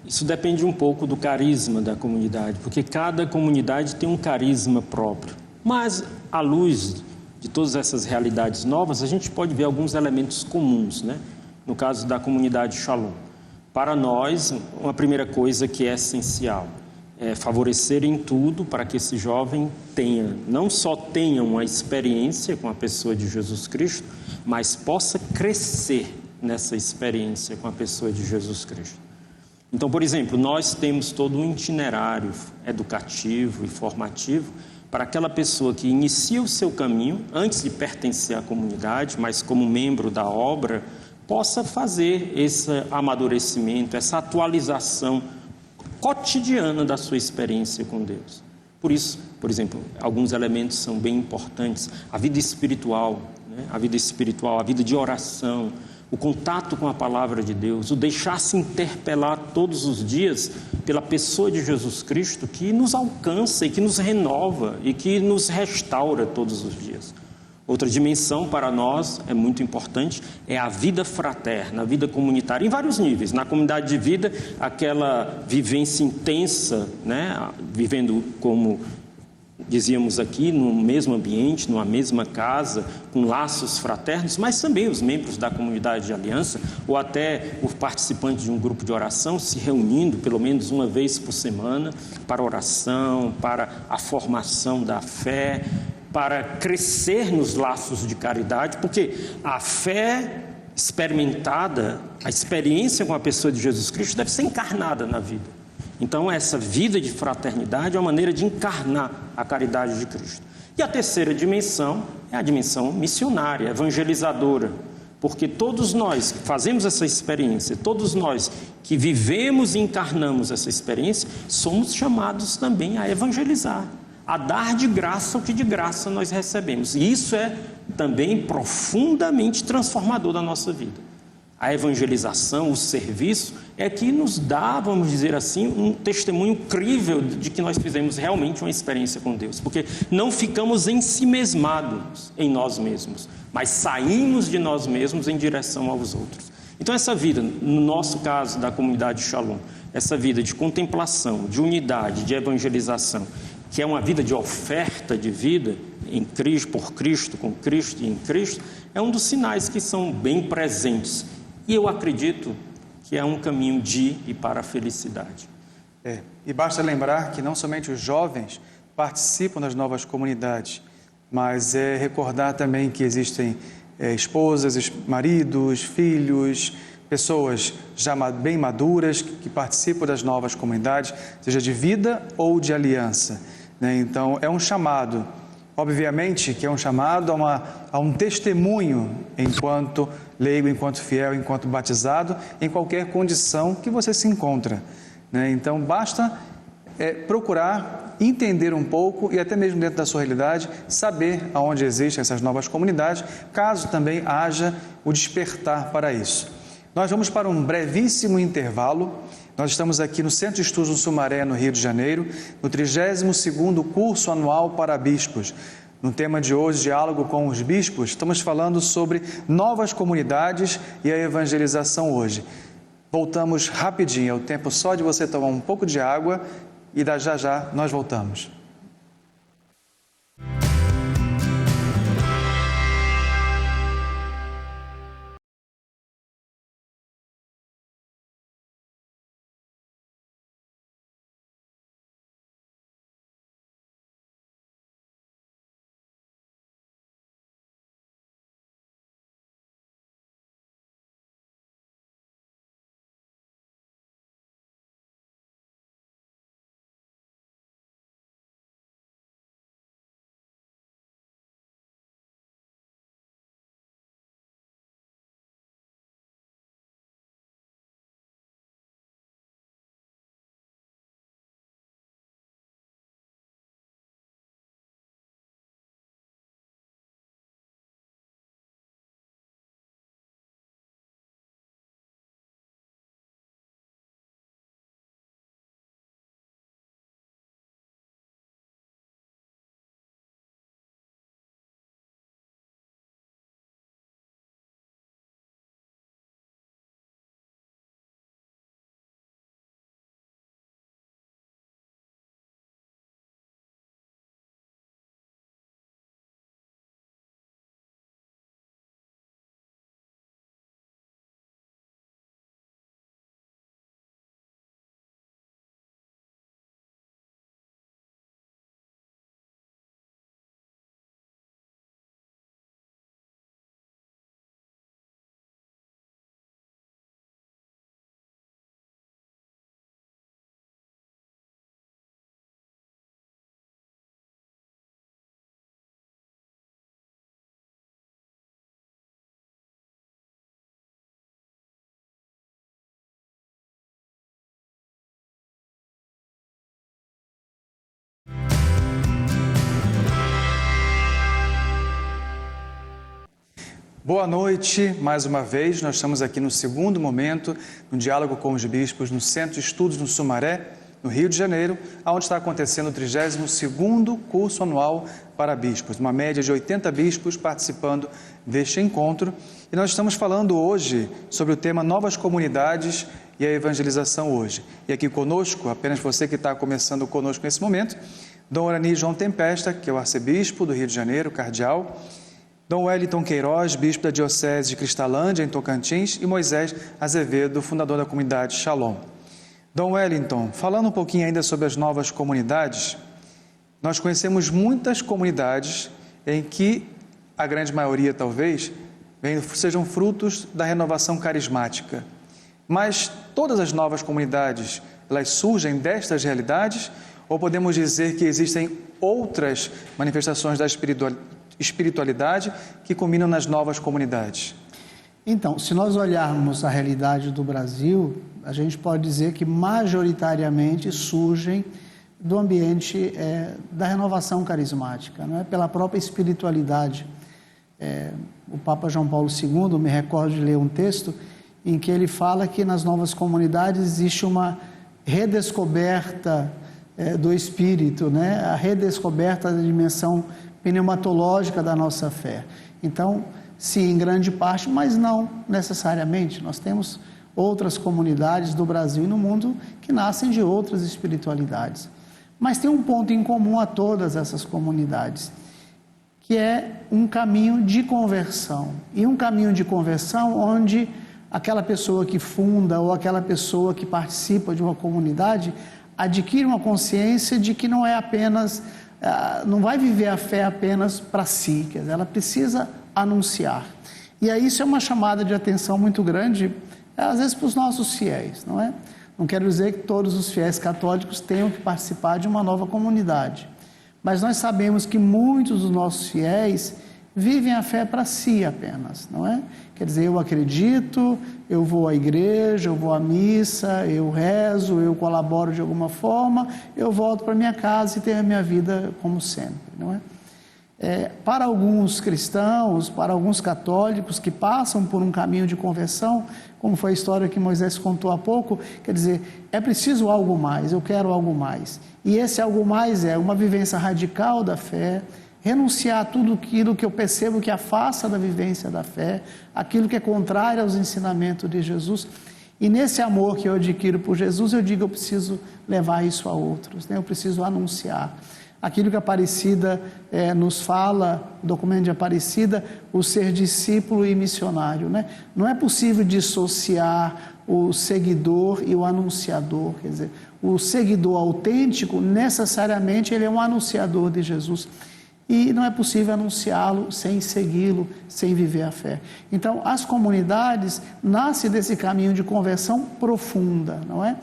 Isso depende um pouco do carisma da comunidade, porque cada comunidade tem um carisma próprio. Mas, à luz de todas essas realidades novas, a gente pode ver alguns elementos comuns, né? No caso da comunidade Shalom. Para nós, uma primeira coisa que é essencial é favorecer em tudo para que esse jovem não só tenha uma experiência com a pessoa de Jesus Cristo, mas possa crescer nessa experiência com a pessoa de Jesus Cristo. Então, por exemplo, nós temos todo um itinerário educativo e formativo para aquela pessoa que inicia o seu caminho, antes de pertencer à comunidade, mas como membro da obra, possa fazer esse amadurecimento, essa atualização cotidiana da sua experiência com Deus. Por isso, por exemplo, alguns elementos são bem importantes. A vida espiritual, né? A vida de oração, o contato com a palavra de Deus, o deixar-se interpelar todos os dias pela pessoa de Jesus Cristo, que nos alcança e que nos renova e que nos restaura todos os dias. Outra dimensão para nós é muito importante, é a vida fraterna, a vida comunitária, em vários níveis. Na comunidade de vida, aquela vivência intensa, né? Vivendo como dizíamos aqui, no mesmo ambiente, numa mesma casa, com laços fraternos, mas também os membros da comunidade de aliança, ou até os participantes de um grupo de oração, se reunindo pelo menos uma vez por semana para oração, para a formação da fé, para crescer nos laços de caridade, porque a fé experimentada, a experiência com a pessoa de Jesus Cristo deve ser encarnada na vida. Então, essa vida de fraternidade é uma maneira de encarnar a caridade de Cristo. E a terceira dimensão é a dimensão missionária, evangelizadora, porque todos nós que fazemos essa experiência, todos nós que vivemos e encarnamos essa experiência, somos chamados também a evangelizar, a dar de graça o que de graça nós recebemos. E isso é também profundamente transformador da nossa vida. A evangelização, o serviço, é que nos dá, vamos dizer assim, um testemunho crível de que nós fizemos realmente uma experiência com Deus. Porque não ficamos ensimesmados em nós mesmos, mas saímos de nós mesmos em direção aos outros. Então essa vida, no nosso caso da comunidade Shalom, essa vida de contemplação, de unidade, de evangelização, que é uma vida de oferta de vida em Cristo, por Cristo, com Cristo e em Cristo, é um dos sinais que são bem presentes. E eu acredito que é um caminho de e para a felicidade. E basta lembrar que não somente os jovens participam das novas comunidades, mas recordar também que existem esposas, maridos, filhos, pessoas já bem maduras, que participam das novas comunidades, seja de vida ou de aliança, né? Então, é um chamado, obviamente que é um chamado a um testemunho enquanto leigo, enquanto fiel, enquanto batizado, em qualquer condição que você se encontra, né? Então, basta procurar entender um pouco e até mesmo dentro da sua realidade, saber aonde existem essas novas comunidades, caso também haja o despertar para isso. Nós vamos para um brevíssimo intervalo. Nós estamos aqui no Centro de Estudos no Sumaré, no Rio de Janeiro, no 32º curso anual para bispos. No tema de hoje, Diálogo com os Bispos, estamos falando sobre novas comunidades e a evangelização hoje. Voltamos rapidinho, é o tempo só de você tomar um pouco de água e já já nós voltamos. Boa noite, mais uma vez, nós estamos aqui no segundo momento, no Diálogo com os Bispos, no Centro de Estudos no Sumaré, no Rio de Janeiro, onde está acontecendo o 32º curso anual para bispos, uma média de 80 bispos participando deste encontro. E nós estamos falando hoje sobre o tema Novas Comunidades e a Evangelização hoje. E aqui conosco, apenas você que está começando conosco nesse momento, Dom Orani João Tempesta, que é o arcebispo do Rio de Janeiro, cardeal, Dom Wellington Queiroz, bispo da Diocese de Cristalândia, em Tocantins, e Moisés Azevedo, fundador da comunidade Shalom. Dom Wellington, falando um pouquinho ainda sobre as novas comunidades, nós conhecemos muitas comunidades em que a grande maioria, talvez, sejam frutos da renovação carismática. Mas todas as novas comunidades, elas surgem destas realidades, ou podemos dizer que existem outras manifestações da espiritualidade que combinam nas novas comunidades? Então, se nós olharmos a realidade do Brasil, a gente pode dizer que majoritariamente surgem do ambiente da renovação carismática, não é? Pela própria espiritualidade. O Papa João Paulo II, me recordo de ler um texto em que ele fala que nas novas comunidades existe uma redescoberta do espírito, né? A redescoberta da dimensão pneumatológica da nossa fé. Então, sim, em grande parte, mas não necessariamente. Nós temos outras comunidades do Brasil e no mundo que nascem de outras espiritualidades. Mas tem um ponto em comum a todas essas comunidades, que é um caminho de conversão. E um caminho de conversão onde aquela pessoa que funda ou aquela pessoa que participa de uma comunidade adquire uma consciência de que não é apenas, não vai viver a fé apenas para si, quer dizer, ela precisa anunciar. E aí isso é uma chamada de atenção muito grande às vezes para os nossos fiéis, não é? Não quero dizer que todos os fiéis católicos tenham que participar de uma nova comunidade, mas nós sabemos que muitos dos nossos fiéis vivem a fé para si apenas, não é? Quer dizer, eu acredito, eu vou à igreja, eu vou à missa, eu rezo, eu colaboro de alguma forma, eu volto para minha casa e tenho a minha vida como sempre, não é? Para alguns cristãos, para alguns católicos que passam por um caminho de conversão, como foi a história que Moisés contou há pouco, quer dizer, é preciso algo mais, eu quero algo mais. E esse algo mais é uma vivência radical da fé, renunciar a tudo aquilo que eu percebo que afasta da vivência da fé, aquilo que é contrário aos ensinamentos de Jesus. E nesse amor que eu adquiro por Jesus, eu digo, eu preciso levar isso a outros, né? Eu preciso anunciar. Aquilo que a Aparecida nos fala, o documento de Aparecida, o ser discípulo e missionário, né? Não é possível dissociar o seguidor e o anunciador, quer dizer, o seguidor autêntico, necessariamente, ele é um anunciador de Jesus. E não é possível anunciá-lo sem segui-lo, sem viver a fé. Então, as comunidades nascem desse caminho de conversão profunda, não é?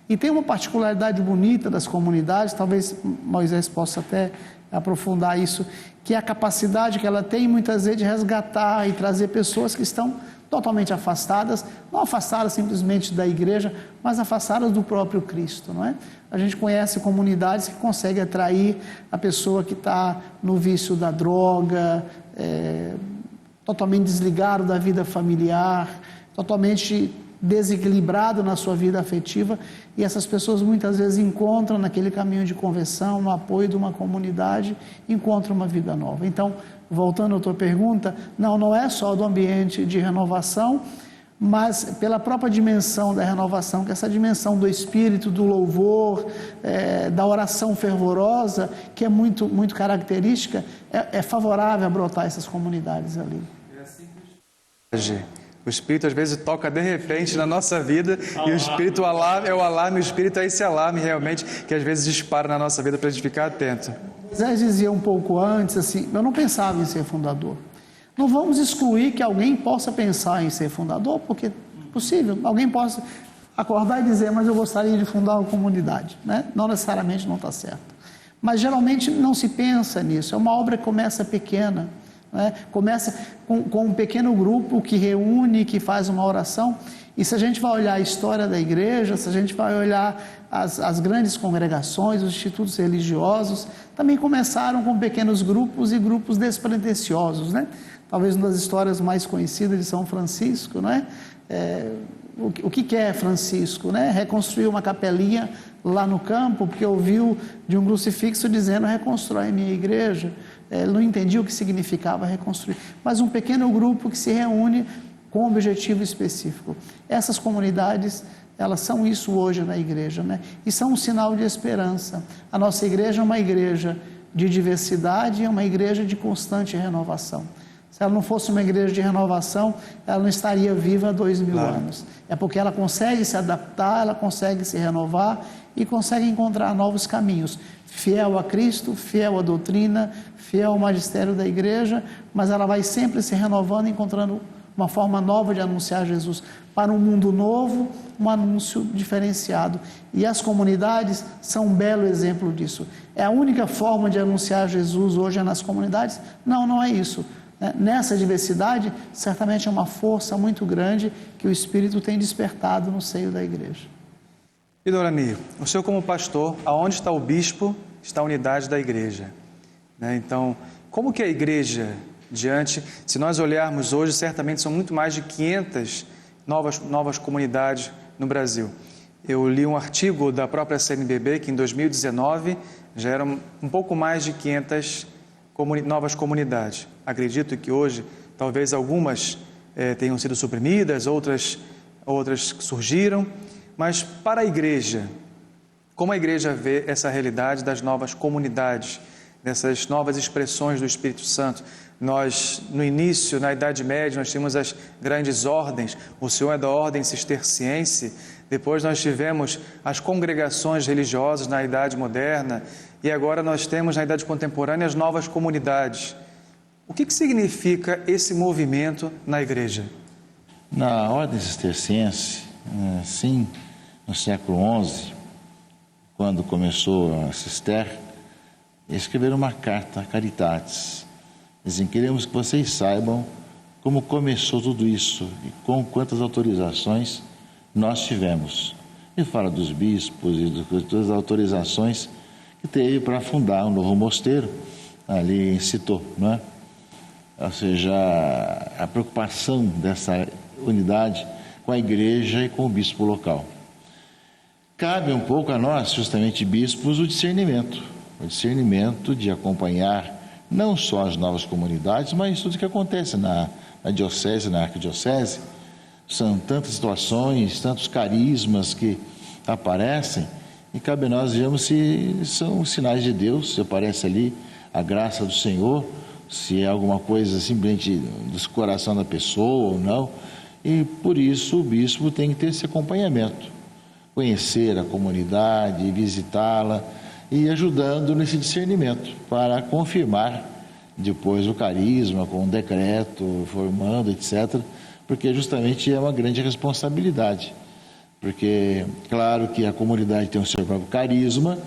E tem uma particularidade bonita das comunidades, talvez Moisés possa até aprofundar isso, que é a capacidade que ela tem muitas vezes de resgatar e trazer pessoas que estão totalmente afastadas, não afastadas simplesmente da igreja, mas afastadas do próprio Cristo, não é? A gente conhece comunidades que conseguem atrair a pessoa que está no vício da droga, totalmente desligado da vida familiar, totalmente desequilibrado na sua vida afetiva, e essas pessoas muitas vezes encontram naquele caminho de conversão, no apoio de uma comunidade, encontram uma vida nova. Então, voltando à tua pergunta, não é só do ambiente de renovação, mas pela própria dimensão da renovação, que é essa dimensão do espírito, do louvor, da oração fervorosa, que é muito, muito característica, é favorável a brotar essas comunidades ali. O Espírito às vezes toca de repente na nossa vida e o Espírito é o alarme, o Espírito é esse alarme realmente que às vezes dispara na nossa vida para a gente ficar atento. Moisés dizia um pouco antes assim, eu não pensava em ser fundador. Não vamos excluir que alguém possa pensar em ser fundador, porque é possível, alguém possa acordar e dizer, mas eu gostaria de fundar uma comunidade, né? Não necessariamente não está certo. Mas geralmente não se pensa nisso, é uma obra que começa pequena, né? Começa com um pequeno grupo que reúne, que faz uma oração. E se a gente vai olhar a história da igreja, se a gente vai olhar as grandes congregações, os institutos religiosos, também começaram com pequenos grupos e grupos despretensiosos, né? Talvez uma das histórias mais conhecidas de São Francisco, não é? O que é Francisco, né? Reconstruiu uma capelinha lá no campo, porque ouviu de um crucifixo dizendo, reconstrói minha igreja. Ele não entendia o que significava reconstruir, mas um pequeno grupo que se reúne com um objetivo específico. Essas comunidades, elas são isso hoje na igreja, né? E são um sinal de esperança. A nossa igreja é uma igreja de diversidade, é uma igreja de constante renovação. Se ela não fosse uma igreja de renovação, ela não estaria viva há 2000 anos. É porque ela consegue se adaptar, ela consegue se renovar e consegue encontrar novos caminhos. Fiel a Cristo, fiel à doutrina, fiel ao magistério da igreja, mas ela vai sempre se renovando, encontrando uma forma nova de anunciar Jesus para um mundo novo, um anúncio diferenciado. E as comunidades são um belo exemplo disso. É a única forma de anunciar Jesus hoje nas comunidades? Não é isso. Nessa diversidade, certamente é uma força muito grande que o Espírito tem despertado no seio da igreja. E Dorani, o senhor como pastor, aonde está o bispo, está a unidade da igreja. Então, como que a igreja diante, se nós olharmos hoje, certamente são muito mais de 500 novas comunidades no Brasil. Eu li um artigo da própria CNBB que em 2019 já eram um pouco mais de 500 novas comunidades. Acredito que hoje talvez algumas tenham sido suprimidas, outras surgiram, mas para a igreja, como a igreja vê essa realidade das novas comunidades, dessas novas expressões do Espírito Santo? Nós, no início, na Idade Média, nós tínhamos as grandes ordens, o senhor é da ordem cisterciense, depois nós tivemos as congregações religiosas na Idade Moderna, e agora nós temos na Idade Contemporânea as novas comunidades. O que significa esse movimento na igreja? Na ordem cisterciense, sim, no século XI, quando começou a Cister, escreveram uma carta a Caritatis. Dizem: queremos que vocês saibam como começou tudo isso e com quantas autorizações nós tivemos. E fala dos bispos e de todas as autorizações que teve para fundar um novo mosteiro ali em Citeaux, não é? Ou seja, a preocupação dessa unidade com a igreja e com o bispo local. Cabe um pouco a nós, justamente bispos, o discernimento de acompanhar não só as novas comunidades, mas tudo o que acontece na diocese, na arquidiocese. São tantas situações, tantos carismas que aparecem, e cabe a nós vermos se são sinais de Deus, se aparece ali a graça do Senhor, se é alguma coisa simplesmente do coração da pessoa ou não. E por isso o bispo tem que ter esse acompanhamento, conhecer a comunidade, visitá-la e ajudando nesse discernimento para confirmar depois o carisma com um decreto, formando, etc., porque justamente é uma grande responsabilidade. Porque, claro que a comunidade tem o seu próprio carisma,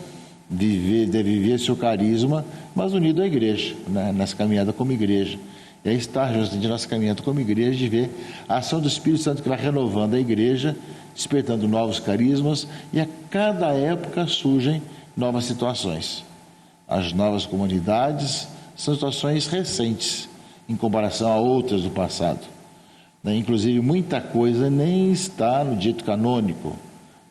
deve viver seu carisma, mas unido à igreja, né? Nessa caminhada como igreja. E aí está justamente nossa caminhada como igreja, de ver a ação do Espírito Santo que vai renovando a igreja, despertando novos carismas, e a cada época surgem novas situações. As novas comunidades são situações recentes, em comparação a outras do passado. Inclusive, muita coisa nem está no dito canônico,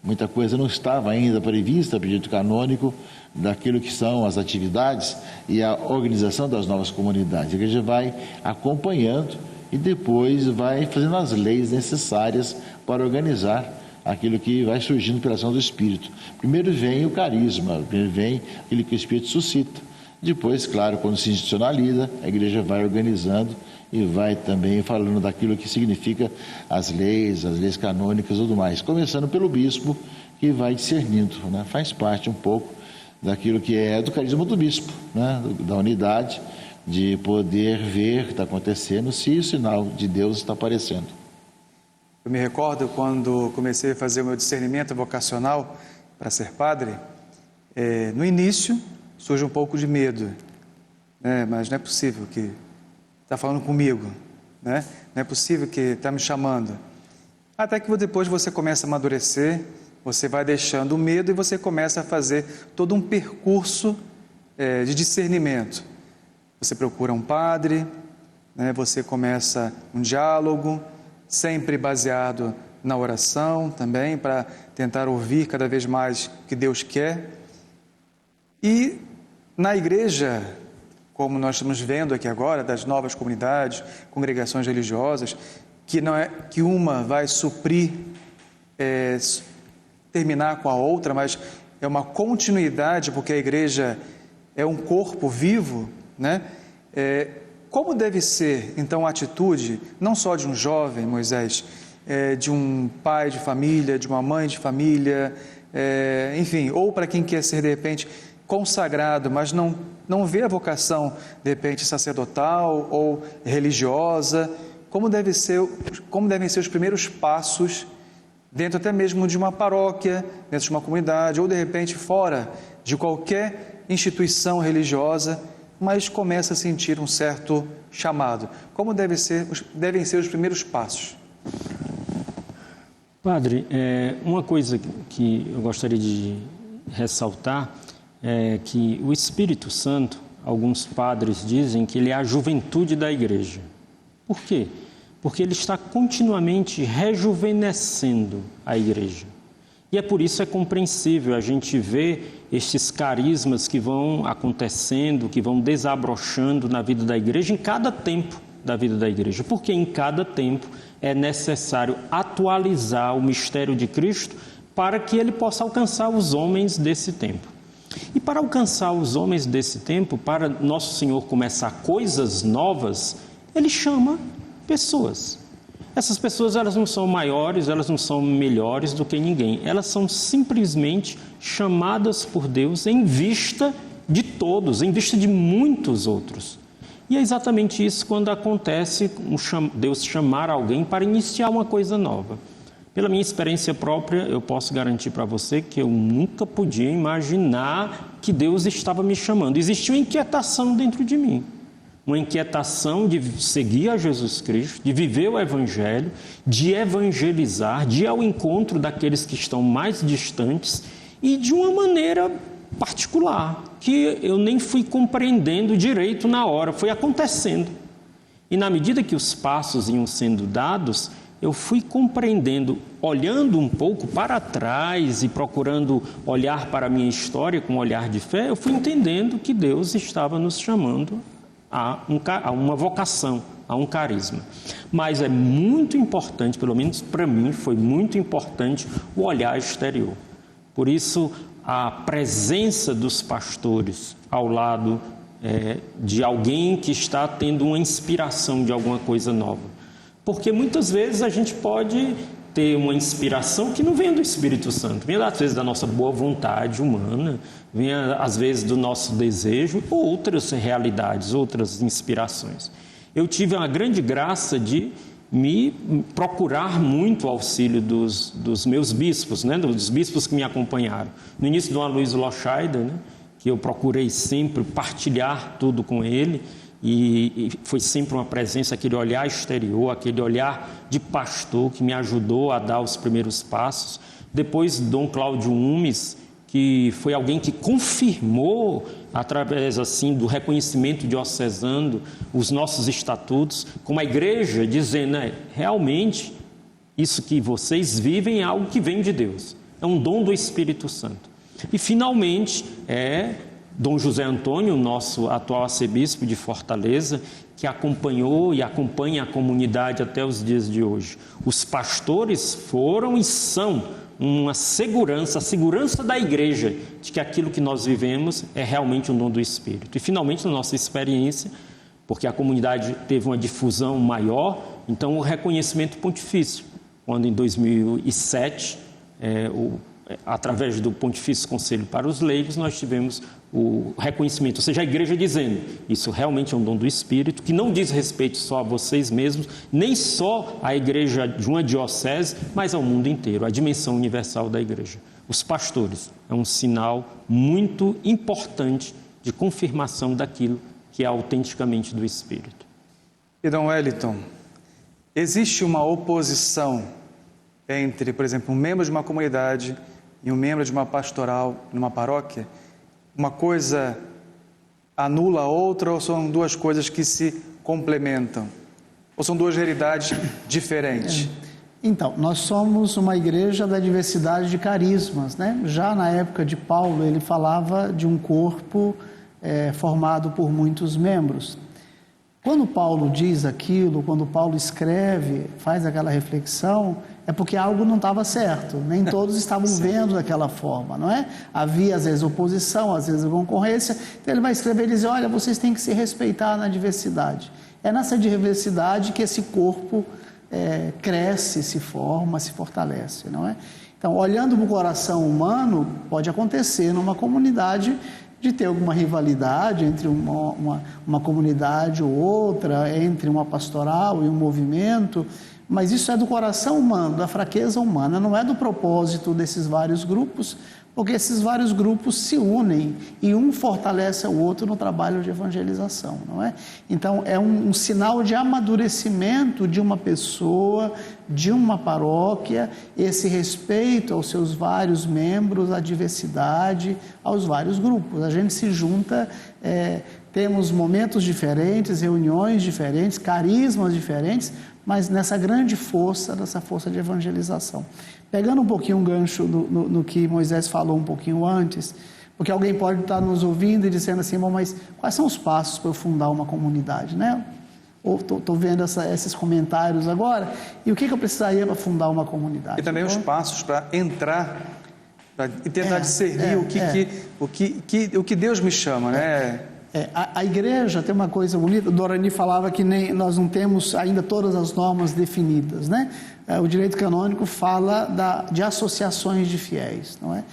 muita coisa não estava ainda prevista para o dito canônico daquilo que são as atividades e a organização das novas comunidades. A igreja vai acompanhando e depois vai fazendo as leis necessárias para organizar aquilo que vai surgindo pela ação do Espírito. Primeiro vem o carisma, primeiro vem aquilo que o Espírito suscita. Depois, claro, quando se institucionaliza, a igreja vai organizando e vai também falando daquilo que significa as leis canônicas e tudo mais. Começando pelo bispo, que vai discernindo, né? Faz parte um pouco daquilo que é do carisma do bispo, né? Da unidade, de poder ver o que está acontecendo, se o sinal de Deus está aparecendo. Eu me recordo quando comecei a fazer o meu discernimento vocacional para ser padre, no início surge um pouco de medo, né? Mas não é possível que está falando comigo, né? Não é possível que está me chamando. Até que depois você começa a amadurecer, você vai deixando o medo e você começa a fazer todo um percurso de discernimento. Você procura um padre, né? Você começa um diálogo, sempre baseado na oração também, para tentar ouvir cada vez mais o que Deus quer. E na igreja, como nós estamos vendo aqui agora, das novas comunidades, congregações religiosas, que não é que uma vai suprir, terminar com a outra, mas é uma continuidade, porque a igreja é um corpo vivo, né? Como deve ser, então, a atitude, não só de um jovem, Moisés, de um pai de família, de uma mãe de família, enfim, ou para quem quer ser, de repente, consagrado, mas não vê a vocação, de repente, sacerdotal ou religiosa, como devem ser os primeiros passos dentro até mesmo de uma paróquia, dentro de uma comunidade, ou de repente fora de qualquer instituição religiosa, mas começa a sentir um certo chamado. Como devem ser os primeiros passos? Padre, uma coisa que eu gostaria de ressaltar é que o Espírito Santo, alguns padres dizem que ele é a juventude da igreja. Por quê? Porque ele está continuamente rejuvenescendo a igreja. E é por isso compreensível a gente ver estes carismas que vão acontecendo, que vão desabrochando na vida da igreja, em cada tempo da vida da igreja. Porque em cada tempo é necessário atualizar o mistério de Cristo para que ele possa alcançar os homens desse tempo. E para alcançar os homens desse tempo, para Nosso Senhor começar coisas novas, ele chama pessoas. Essas pessoas, elas não são maiores, elas não são melhores do que ninguém. Elas são simplesmente chamadas por Deus em vista de todos, em vista de muitos outros. E é exatamente isso quando acontece Deus chamar alguém para iniciar uma coisa nova. Pela minha experiência própria, eu posso garantir para você que eu nunca podia imaginar que Deus estava me chamando. Existia uma inquietação dentro de mim. Uma inquietação de seguir a Jesus Cristo, de viver o Evangelho, de evangelizar, de ir ao encontro daqueles que estão mais distantes e de uma maneira particular, que eu nem fui compreendendo direito na hora, foi acontecendo. E na medida que os passos iam sendo dados, eu fui compreendendo, olhando um pouco para trás e procurando olhar para a minha história com um olhar de fé, eu fui entendendo que Deus estava nos chamando a uma vocação, a um carisma. Mas é muito importante, pelo menos para mim, foi muito importante o olhar exterior. Por isso, a presença dos pastores ao lado de alguém que está tendo uma inspiração de alguma coisa nova. Porque muitas vezes a gente pode ter uma inspiração que não vem do Espírito Santo, vem às vezes da nossa boa vontade humana, vem às vezes do nosso desejo, ou outras realidades, outras inspirações. Eu tive a grande graça de me procurar muito o auxílio dos meus bispos, né? Dos bispos que me acompanharam. No início do Aloysio Loscheider, né? Que eu procurei sempre partilhar tudo com ele, e foi sempre uma presença, aquele olhar exterior, aquele olhar de pastor que me ajudou a dar os primeiros passos. Depois, Dom Cláudio Umes, que foi alguém que confirmou, através assim do reconhecimento diocesano, os nossos estatutos, como a igreja, dizendo, realmente, isso que vocês vivem é algo que vem de Deus, é um dom do Espírito Santo. E, finalmente, Dom José Antônio, nosso atual arcebispo de Fortaleza, que acompanhou e acompanha a comunidade até os dias de hoje. Os pastores foram e são uma segurança, a segurança da igreja, de que aquilo que nós vivemos é realmente um dom do Espírito. E, finalmente, na nossa experiência, porque a comunidade teve uma difusão maior, então o reconhecimento pontifício, quando em 2007, através do Pontifício Conselho para os Leigos, nós tivemos o reconhecimento, ou seja, a igreja dizendo, isso realmente é um dom do Espírito, que não diz respeito só a vocês mesmos, nem só à igreja de uma diocese, mas ao mundo inteiro, a dimensão universal da igreja. Os pastores é um sinal muito importante de confirmação daquilo que é autenticamente do Espírito. E Dom Wellington, existe uma oposição entre, por exemplo, um membro de uma comunidade e um membro de uma pastoral numa paróquia? Uma coisa anula a outra, ou são duas coisas que se complementam? Ou são duas realidades diferentes? Então, nós somos uma igreja da diversidade de carismas, né? Já na época de Paulo, ele falava de um corpo formado por muitos membros. Quando Paulo diz aquilo, quando Paulo escreve, faz aquela reflexão, é porque algo não estava certo, nem todos estavam vendo daquela forma, não é? Havia às vezes oposição, às vezes concorrência, então ele vai escrever e dizer, olha, vocês têm que se respeitar na diversidade. É nessa diversidade que esse corpo cresce, se forma, se fortalece, não é? Então, olhando para o coração humano, pode acontecer numa comunidade de ter alguma rivalidade entre uma comunidade ou outra, entre uma pastoral e um movimento, mas isso é do coração humano, da fraqueza humana, não é do propósito desses vários grupos, porque esses vários grupos se unem e um fortalece o outro no trabalho de evangelização, não é? Então, é um sinal de amadurecimento de uma pessoa, de uma paróquia, esse respeito aos seus vários membros, à diversidade, aos vários grupos. A gente se junta, temos momentos diferentes, reuniões diferentes, carismas diferentes, mas nessa grande força, nessa força de evangelização. Pegando um pouquinho um gancho no que Moisés falou um pouquinho antes, porque alguém pode estar nos ouvindo e dizendo assim, bom, mas quais são os passos para eu fundar uma comunidade, né? Ou estou vendo esses comentários agora, e o que eu precisaria para fundar uma comunidade? E também os passos para entrar, para tentar discernir o que Deus me chama, né? A igreja tem uma coisa bonita, Dorani falava que nós não temos ainda todas as normas definidas, né? O direito canônico fala de associações de fiéis, não é?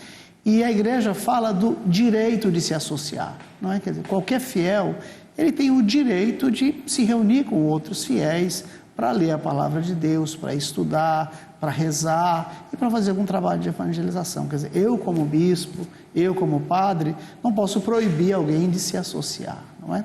E a igreja fala do direito de se associar, não é? Quer dizer, qualquer fiel, ele tem o direito de se reunir com outros fiéis para ler a palavra de Deus, para estudar, para rezar e para fazer algum trabalho de evangelização. Quer dizer, eu como bispo, eu como padre, não posso proibir alguém de se associar, não é?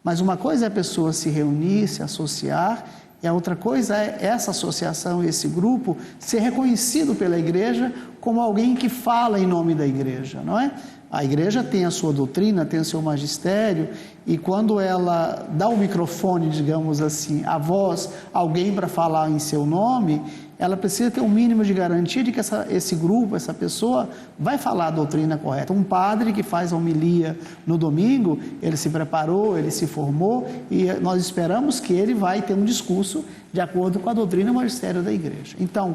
Mas uma coisa é a pessoa se reunir, se associar, e a outra coisa é essa associação, esse grupo, ser reconhecido pela igreja como alguém que fala em nome da igreja, não é? A igreja tem a sua doutrina, tem o seu magistério, e quando ela dá o microfone, digamos assim, a voz, alguém para falar em seu nome, ela precisa ter um mínimo de garantia de que esse grupo, essa pessoa, vai falar a doutrina correta. Um padre que faz a homilia no domingo, ele se preparou, ele se formou, e nós esperamos que ele vai ter um discurso de acordo com a doutrina e o magistério da igreja. Então,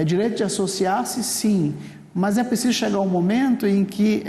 direito de associar-se, sim, mas é preciso chegar um momento em que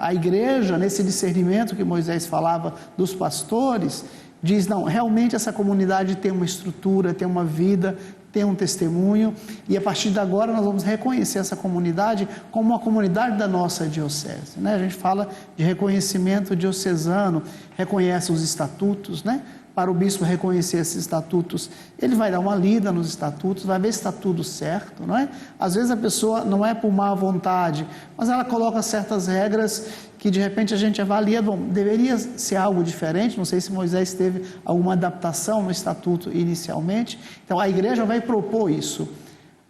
a igreja, nesse discernimento que Moisés falava dos pastores, diz, não, realmente essa comunidade tem uma estrutura, tem uma vida, tem um testemunho, e a partir de agora nós vamos reconhecer essa comunidade como uma comunidade da nossa diocese, né? A gente fala de reconhecimento diocesano, reconhece os estatutos, né? Para o bispo reconhecer esses estatutos, ele vai dar uma lida nos estatutos, vai ver se está tudo certo, não é? Às vezes a pessoa não é por má vontade, mas ela coloca certas regras que de repente a gente avalia, bom, deveria ser algo diferente, não sei se Moisés teve alguma adaptação no estatuto inicialmente, então a igreja vai propor isso.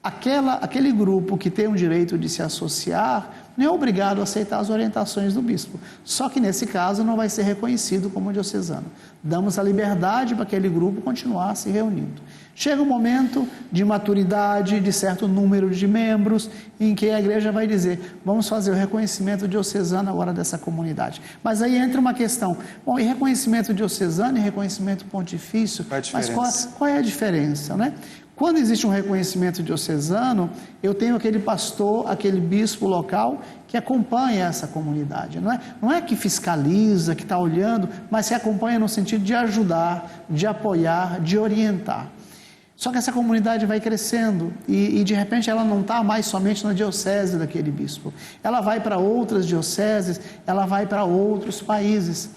Aquele grupo que tem o direito de se associar não é obrigado a aceitar as orientações do bispo, só que nesse caso não vai ser reconhecido como diocesano. Damos a liberdade para aquele grupo continuar se reunindo. Chega um momento de maturidade, de certo número de membros, em que a igreja vai dizer, vamos fazer o reconhecimento diocesano agora dessa comunidade. Mas aí entra uma questão, bom, e reconhecimento diocesano e reconhecimento pontifício, mas qual é a diferença, né? Quando existe um reconhecimento diocesano, eu tenho aquele pastor, aquele bispo local que acompanha essa comunidade, não é? Não é que fiscaliza, que está olhando, mas que acompanha no sentido de ajudar, de apoiar, de orientar. Só que essa comunidade vai crescendo e de repente ela não está mais somente na diocese daquele bispo. Ela vai para outras dioceses, ela vai para outros países.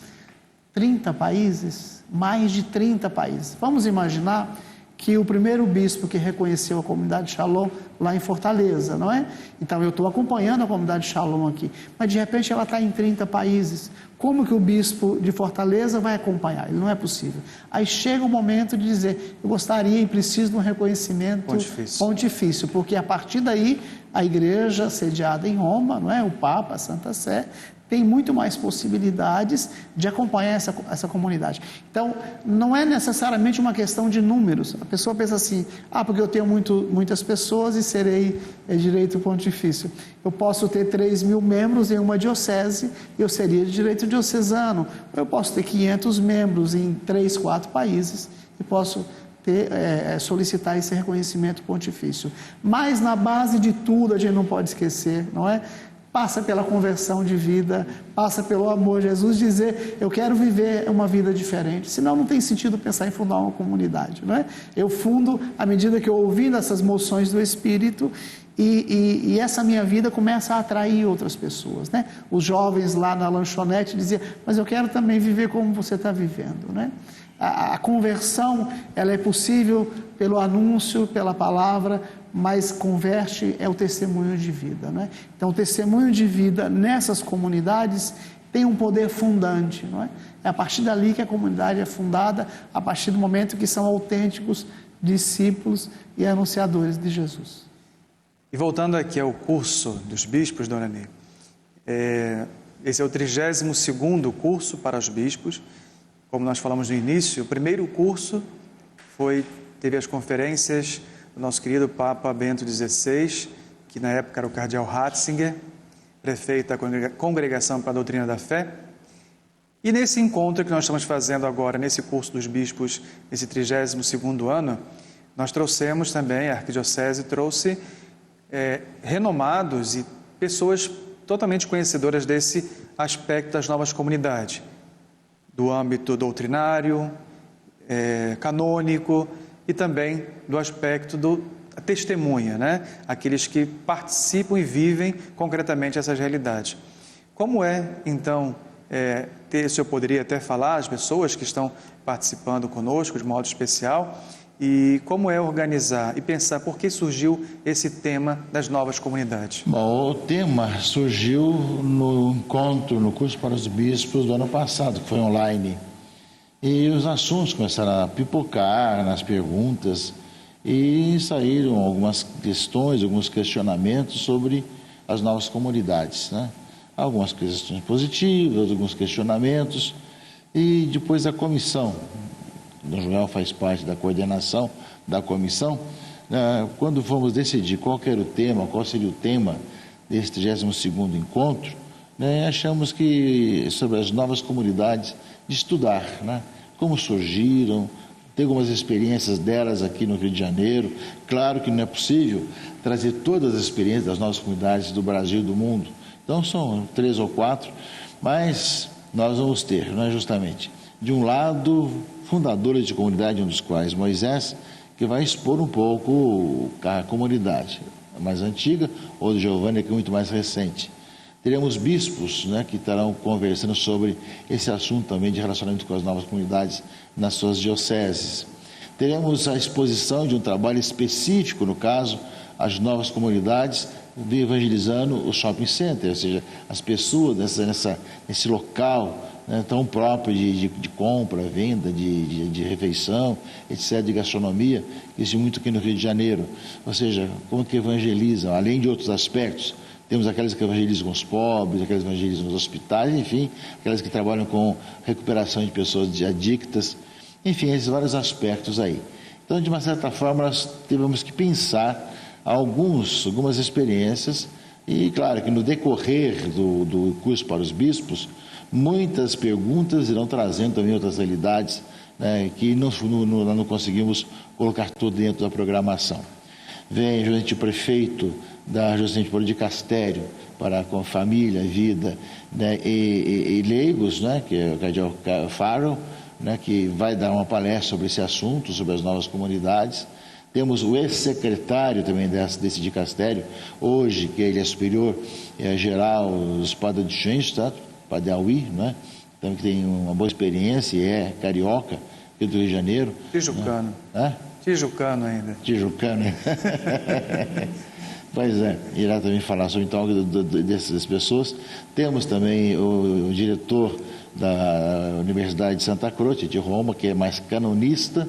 30 países, mais de 30 países. Vamos imaginar que o primeiro bispo que reconheceu a comunidade Shalom lá em Fortaleza, não é? Então eu estou acompanhando a comunidade Shalom aqui, mas de repente ela está em 30 países. Como que o bispo de Fortaleza vai acompanhar? Ele não é possível. Aí chega o momento de dizer, eu gostaria e preciso de um reconhecimento pontifício, porque a partir daí a igreja sediada em Roma, não é? O Papa, a Santa Sé, tem muito mais possibilidades de acompanhar essa comunidade. Então, não é necessariamente uma questão de números. A pessoa pensa assim, porque eu tenho muitas pessoas e serei direito pontifício. Eu posso ter 3.000 membros em uma diocese, eu seria de direito diocesano. Eu posso ter 500 membros em 3, 4 países e posso solicitar esse reconhecimento pontifício. Mas na base de tudo, a gente não pode esquecer, não é? Passa pela conversão de vida, passa pelo amor a Jesus, dizer, eu quero viver uma vida diferente, senão não tem sentido pensar em fundar uma comunidade, não é? Eu fundo à medida que eu ouvindo essas moções do Espírito e essa minha vida começa a atrair outras pessoas, né? Os jovens lá na lanchonete diziam, mas eu quero também viver como você está vivendo, né? A conversão, ela é possível pelo anúncio, pela palavra, mas converte é o testemunho de vida, não é? Então, o testemunho de vida nessas comunidades tem um poder fundante, não é? É a partir dali que a comunidade é fundada, a partir do momento que são autênticos discípulos e anunciadores de Jesus. E voltando aqui ao curso dos bispos, Dona Ney, esse é o 32º curso para os bispos. Como nós falamos no início, o primeiro curso teve as conferências do nosso querido Papa Bento XVI, que na época era o cardeal Ratzinger, prefeito da Congregação para a Doutrina da Fé. E nesse encontro que nós estamos fazendo agora, nesse curso dos bispos, nesse 32º ano, nós trouxemos também, a Arquidiocese trouxe renomados e pessoas totalmente conhecedoras desse aspecto das novas comunidades, do âmbito doutrinário, canônico, e também do aspecto da testemunha, né? Aqueles que participam e vivem concretamente essas realidades. Como é, então, o senhor poderia até falar às pessoas que estão participando conosco de modo especial, e como é organizar e pensar por que surgiu esse tema das novas comunidades? Bom, o tema surgiu no encontro, no curso para os bispos do ano passado, que foi online. E os assuntos começaram a pipocar nas perguntas e saíram algumas questões, alguns questionamentos sobre as novas comunidades, né? Algumas questões positivas, alguns questionamentos, e depois a comissão, o Joel faz parte da coordenação da comissão, quando fomos decidir qual seria o tema desse 32º encontro, achamos que sobre as novas comunidades, de estudar, como surgiram, ter algumas experiências delas aqui no Rio de Janeiro. Claro que não é possível trazer todas as experiências das novas comunidades do Brasil e do mundo, então são 3 ou 4, mas nós vamos ter, justamente, de um lado, fundadores de comunidade, um dos quais Moisés, que vai expor um pouco a comunidade, a mais antiga, ou de Giovanni, que é muito mais recente. Teremos bispos, que estarão conversando sobre esse assunto também de relacionamento com as novas comunidades nas suas dioceses. Teremos a exposição de um trabalho específico, no caso, as novas comunidades, evangelizando o shopping center, ou seja, as pessoas nesse local tão próprio de compra, venda, de refeição, etc., de gastronomia, existe muito aqui no Rio de Janeiro. Ou seja, como que evangelizam, além de outros aspectos. Temos aquelas que evangelizam os pobres, aquelas que evangelizam os hospitais, enfim, aquelas que trabalham com recuperação de pessoas adictas, enfim, esses vários aspectos aí. Então, de uma certa forma, nós tivemos que pensar algumas experiências, e claro que no decorrer do curso para os bispos, muitas perguntas irão trazendo também outras realidades, que nós não conseguimos colocar tudo dentro da programação. Vem justamente o prefeito da Justamente de Castério, com família, vida, e leigos, que é o cardeal Farrell, que vai dar uma palestra sobre esse assunto, sobre as novas comunidades. Temos o ex-secretário também desse de Castério, hoje, que ele é superior geral dos padres de Schoenstatt, Padre Aui, então, que tem uma boa experiência e é carioca, aqui do Rio de Janeiro. Tijucano. Tijucano ainda. Tijucano. Pois é, irá também falar sobre então dessas pessoas. Temos também o diretor da Universidade de Santa Croce, de Roma, que é mais canonista,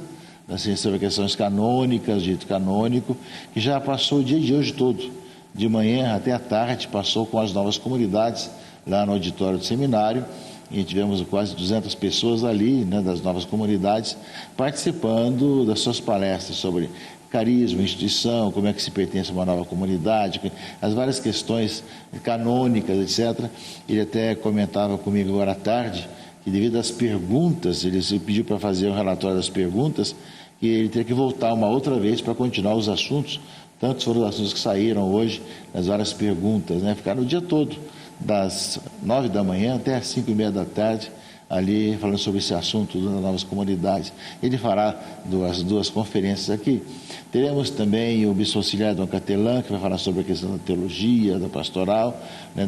sobre questões canônicas, dito canônico, que já passou o dia de hoje todo, de manhã até à tarde, passou com as novas comunidades lá no auditório do seminário, e tivemos quase 200 pessoas ali, das novas comunidades, participando das suas palestras sobre carisma, instituição, como é que se pertence a uma nova comunidade, as várias questões canônicas, etc. Ele até comentava comigo agora à tarde que, devido às perguntas, ele pediu para fazer um relatório das perguntas, que ele teria que voltar uma outra vez para continuar os assuntos. Tantos foram os assuntos que saíram hoje, nas várias perguntas, ficaram o dia todo, das 9 da manhã até as 5:30 da tarde, ali falando sobre esse assunto das novas comunidades. Ele fará duas conferências aqui. Teremos também o bispo auxiliar Dom Catelã, que vai falar sobre a questão da teologia, da pastoral,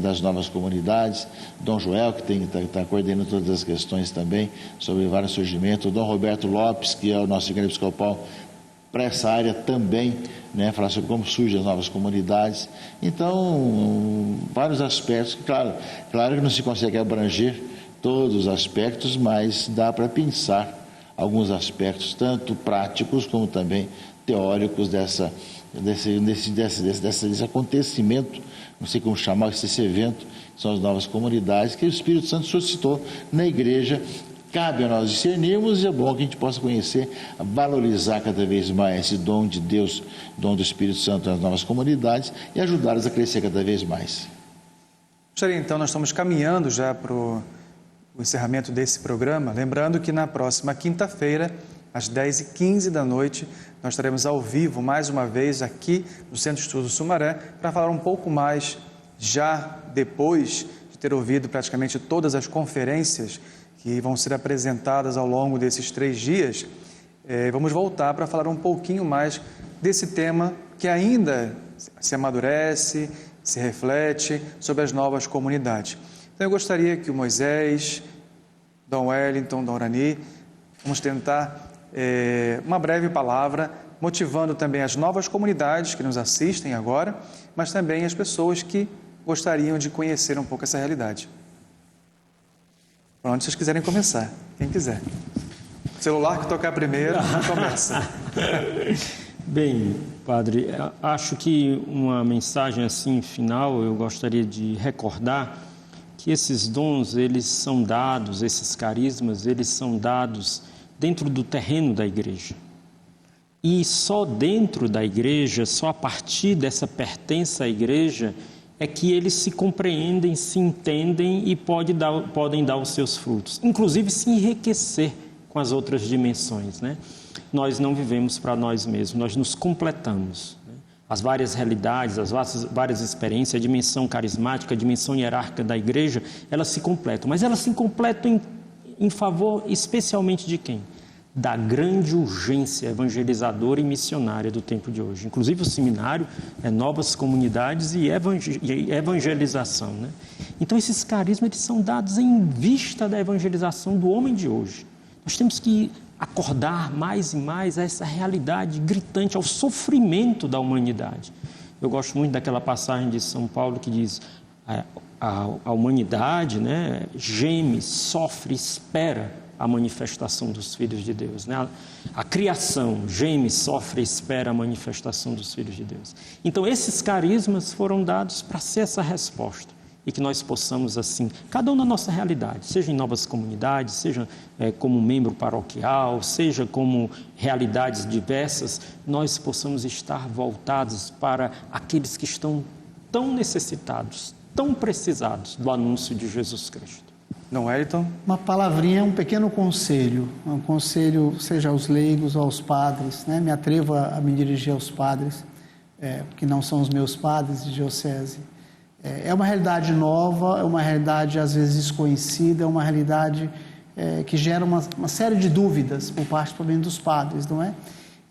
das novas comunidades. Dom Joel, que está coordenando todas as questões também sobre vários surgimentos. O Dom Roberto Lopes, que é o nosso vigário episcopal para essa área também, falar sobre como surgem as novas comunidades. Então, vários aspectos, claro que não se consegue abranger todos os aspectos, mas dá para pensar alguns aspectos, tanto práticos como também teóricos desse acontecimento, não sei como chamar esse evento, que são as novas comunidades, que o Espírito Santo suscitou na igreja. Cabe a nós discernirmos, e é bom que a gente possa conhecer, valorizar cada vez mais esse dom de Deus, dom do Espírito Santo nas novas comunidades, e ajudá-las a crescer cada vez mais. Então, nós estamos caminhando já para o encerramento desse programa, lembrando que na próxima quinta-feira, às 10h15 da noite, nós estaremos ao vivo, mais uma vez, aqui no Centro de Estudos Sumaré, para falar um pouco mais, já depois de ter ouvido praticamente todas as conferências que vão ser apresentadas ao longo desses 3 dias, vamos voltar para falar um pouquinho mais desse tema que ainda se amadurece, se reflete sobre as novas comunidades. Então eu gostaria que o Moisés, Dom Wellington, Dom Rani, vamos tentar uma breve palavra, motivando também as novas comunidades que nos assistem agora, mas também as pessoas que gostariam de conhecer um pouco essa realidade. Por onde vocês quiserem começar, quem quiser. Celular que tocar primeiro, começa. Bem, padre, acho que uma mensagem assim final, eu gostaria de recordar que esses dons, eles são dados, esses carismas, eles são dados dentro do terreno da igreja. E só dentro da igreja, só a partir dessa pertença à igreja, é que eles se compreendem, se entendem e podem dar os seus frutos. Inclusive se enriquecer com as outras dimensões, né? Nós não vivemos para nós mesmos, nós nos completamos. Né? As várias realidades, as várias experiências, a dimensão carismática, a dimensão hierárquica da igreja, elas se completam. Mas elas se completam em favor especialmente de quem? Da grande urgência evangelizadora e missionária do tempo de hoje. Inclusive o seminário é novas comunidades e evangelização. Né? Então esses carismas eles são dados em vista da evangelização do homem de hoje. Nós temos que acordar mais e mais a essa realidade gritante, ao sofrimento da humanidade. Eu gosto muito daquela passagem de São Paulo que diz a humanidade, né, geme, sofre, espera a manifestação dos filhos de Deus. Né? A criação geme, sofre, espera a manifestação dos filhos de Deus. Então esses carismas foram dados para ser essa resposta. E que nós possamos, assim, cada um na nossa realidade, seja em novas comunidades, seja como membro paroquial, seja como realidades diversas, nós possamos estar voltados para aqueles que estão tão necessitados, tão precisados do anúncio de Jesus Cristo. Dom Wellington? Uma palavrinha, um pequeno conselho, um conselho seja aos leigos ou aos padres, né? Me atrevo a me dirigir aos padres, que não são os meus padres de diocese. É uma realidade nova, é uma realidade às vezes desconhecida, é uma realidade que gera uma série de dúvidas por parte também dos padres, não é?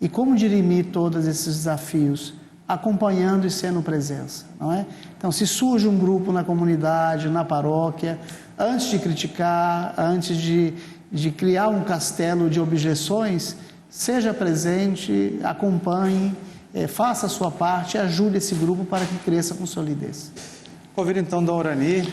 E como dirimir todos esses desafios? Acompanhando e sendo presença, não é? Então, se surge um grupo na comunidade, na paróquia, antes de criticar, antes de criar um castelo de objeções, seja presente, acompanhe, faça a sua parte e ajude esse grupo para que cresça com solidez. Convido então Dom Rani.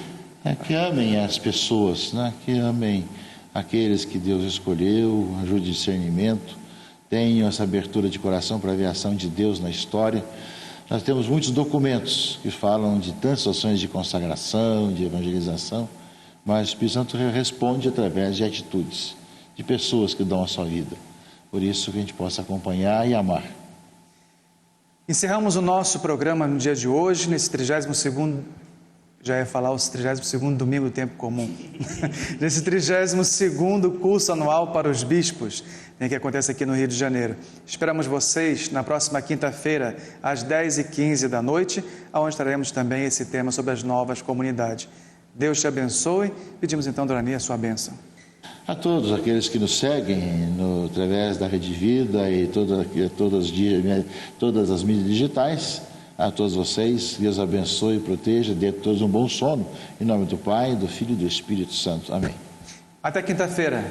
Que amem as pessoas, né? Que amem aqueles que Deus escolheu, ajude o discernimento, tenham essa abertura de coração para ver a ação de Deus na história. Nós temos muitos documentos que falam de tantas ações de consagração, de evangelização, mas o Espírito Santo responde através de atitudes, de pessoas que dão a sua vida. Por isso que a gente possa acompanhar e amar. Encerramos o nosso programa no dia de hoje, nesse 32º, já ia falar os 32º domingo do tempo comum, nesse 32º curso anual para os bispos, que acontece aqui no Rio de Janeiro. Esperamos vocês na próxima quinta-feira, às 10h15 da noite, onde traremos também esse tema sobre as novas comunidades. Deus te abençoe. Pedimos então, Dona Rani, a sua bênção. A todos aqueles que nos seguem através da Rede Vida e todas as mídias digitais, a todos vocês, Deus abençoe e proteja, dê a todos um bom sono, em nome do Pai, do Filho e do Espírito Santo. Amém. Até quinta-feira.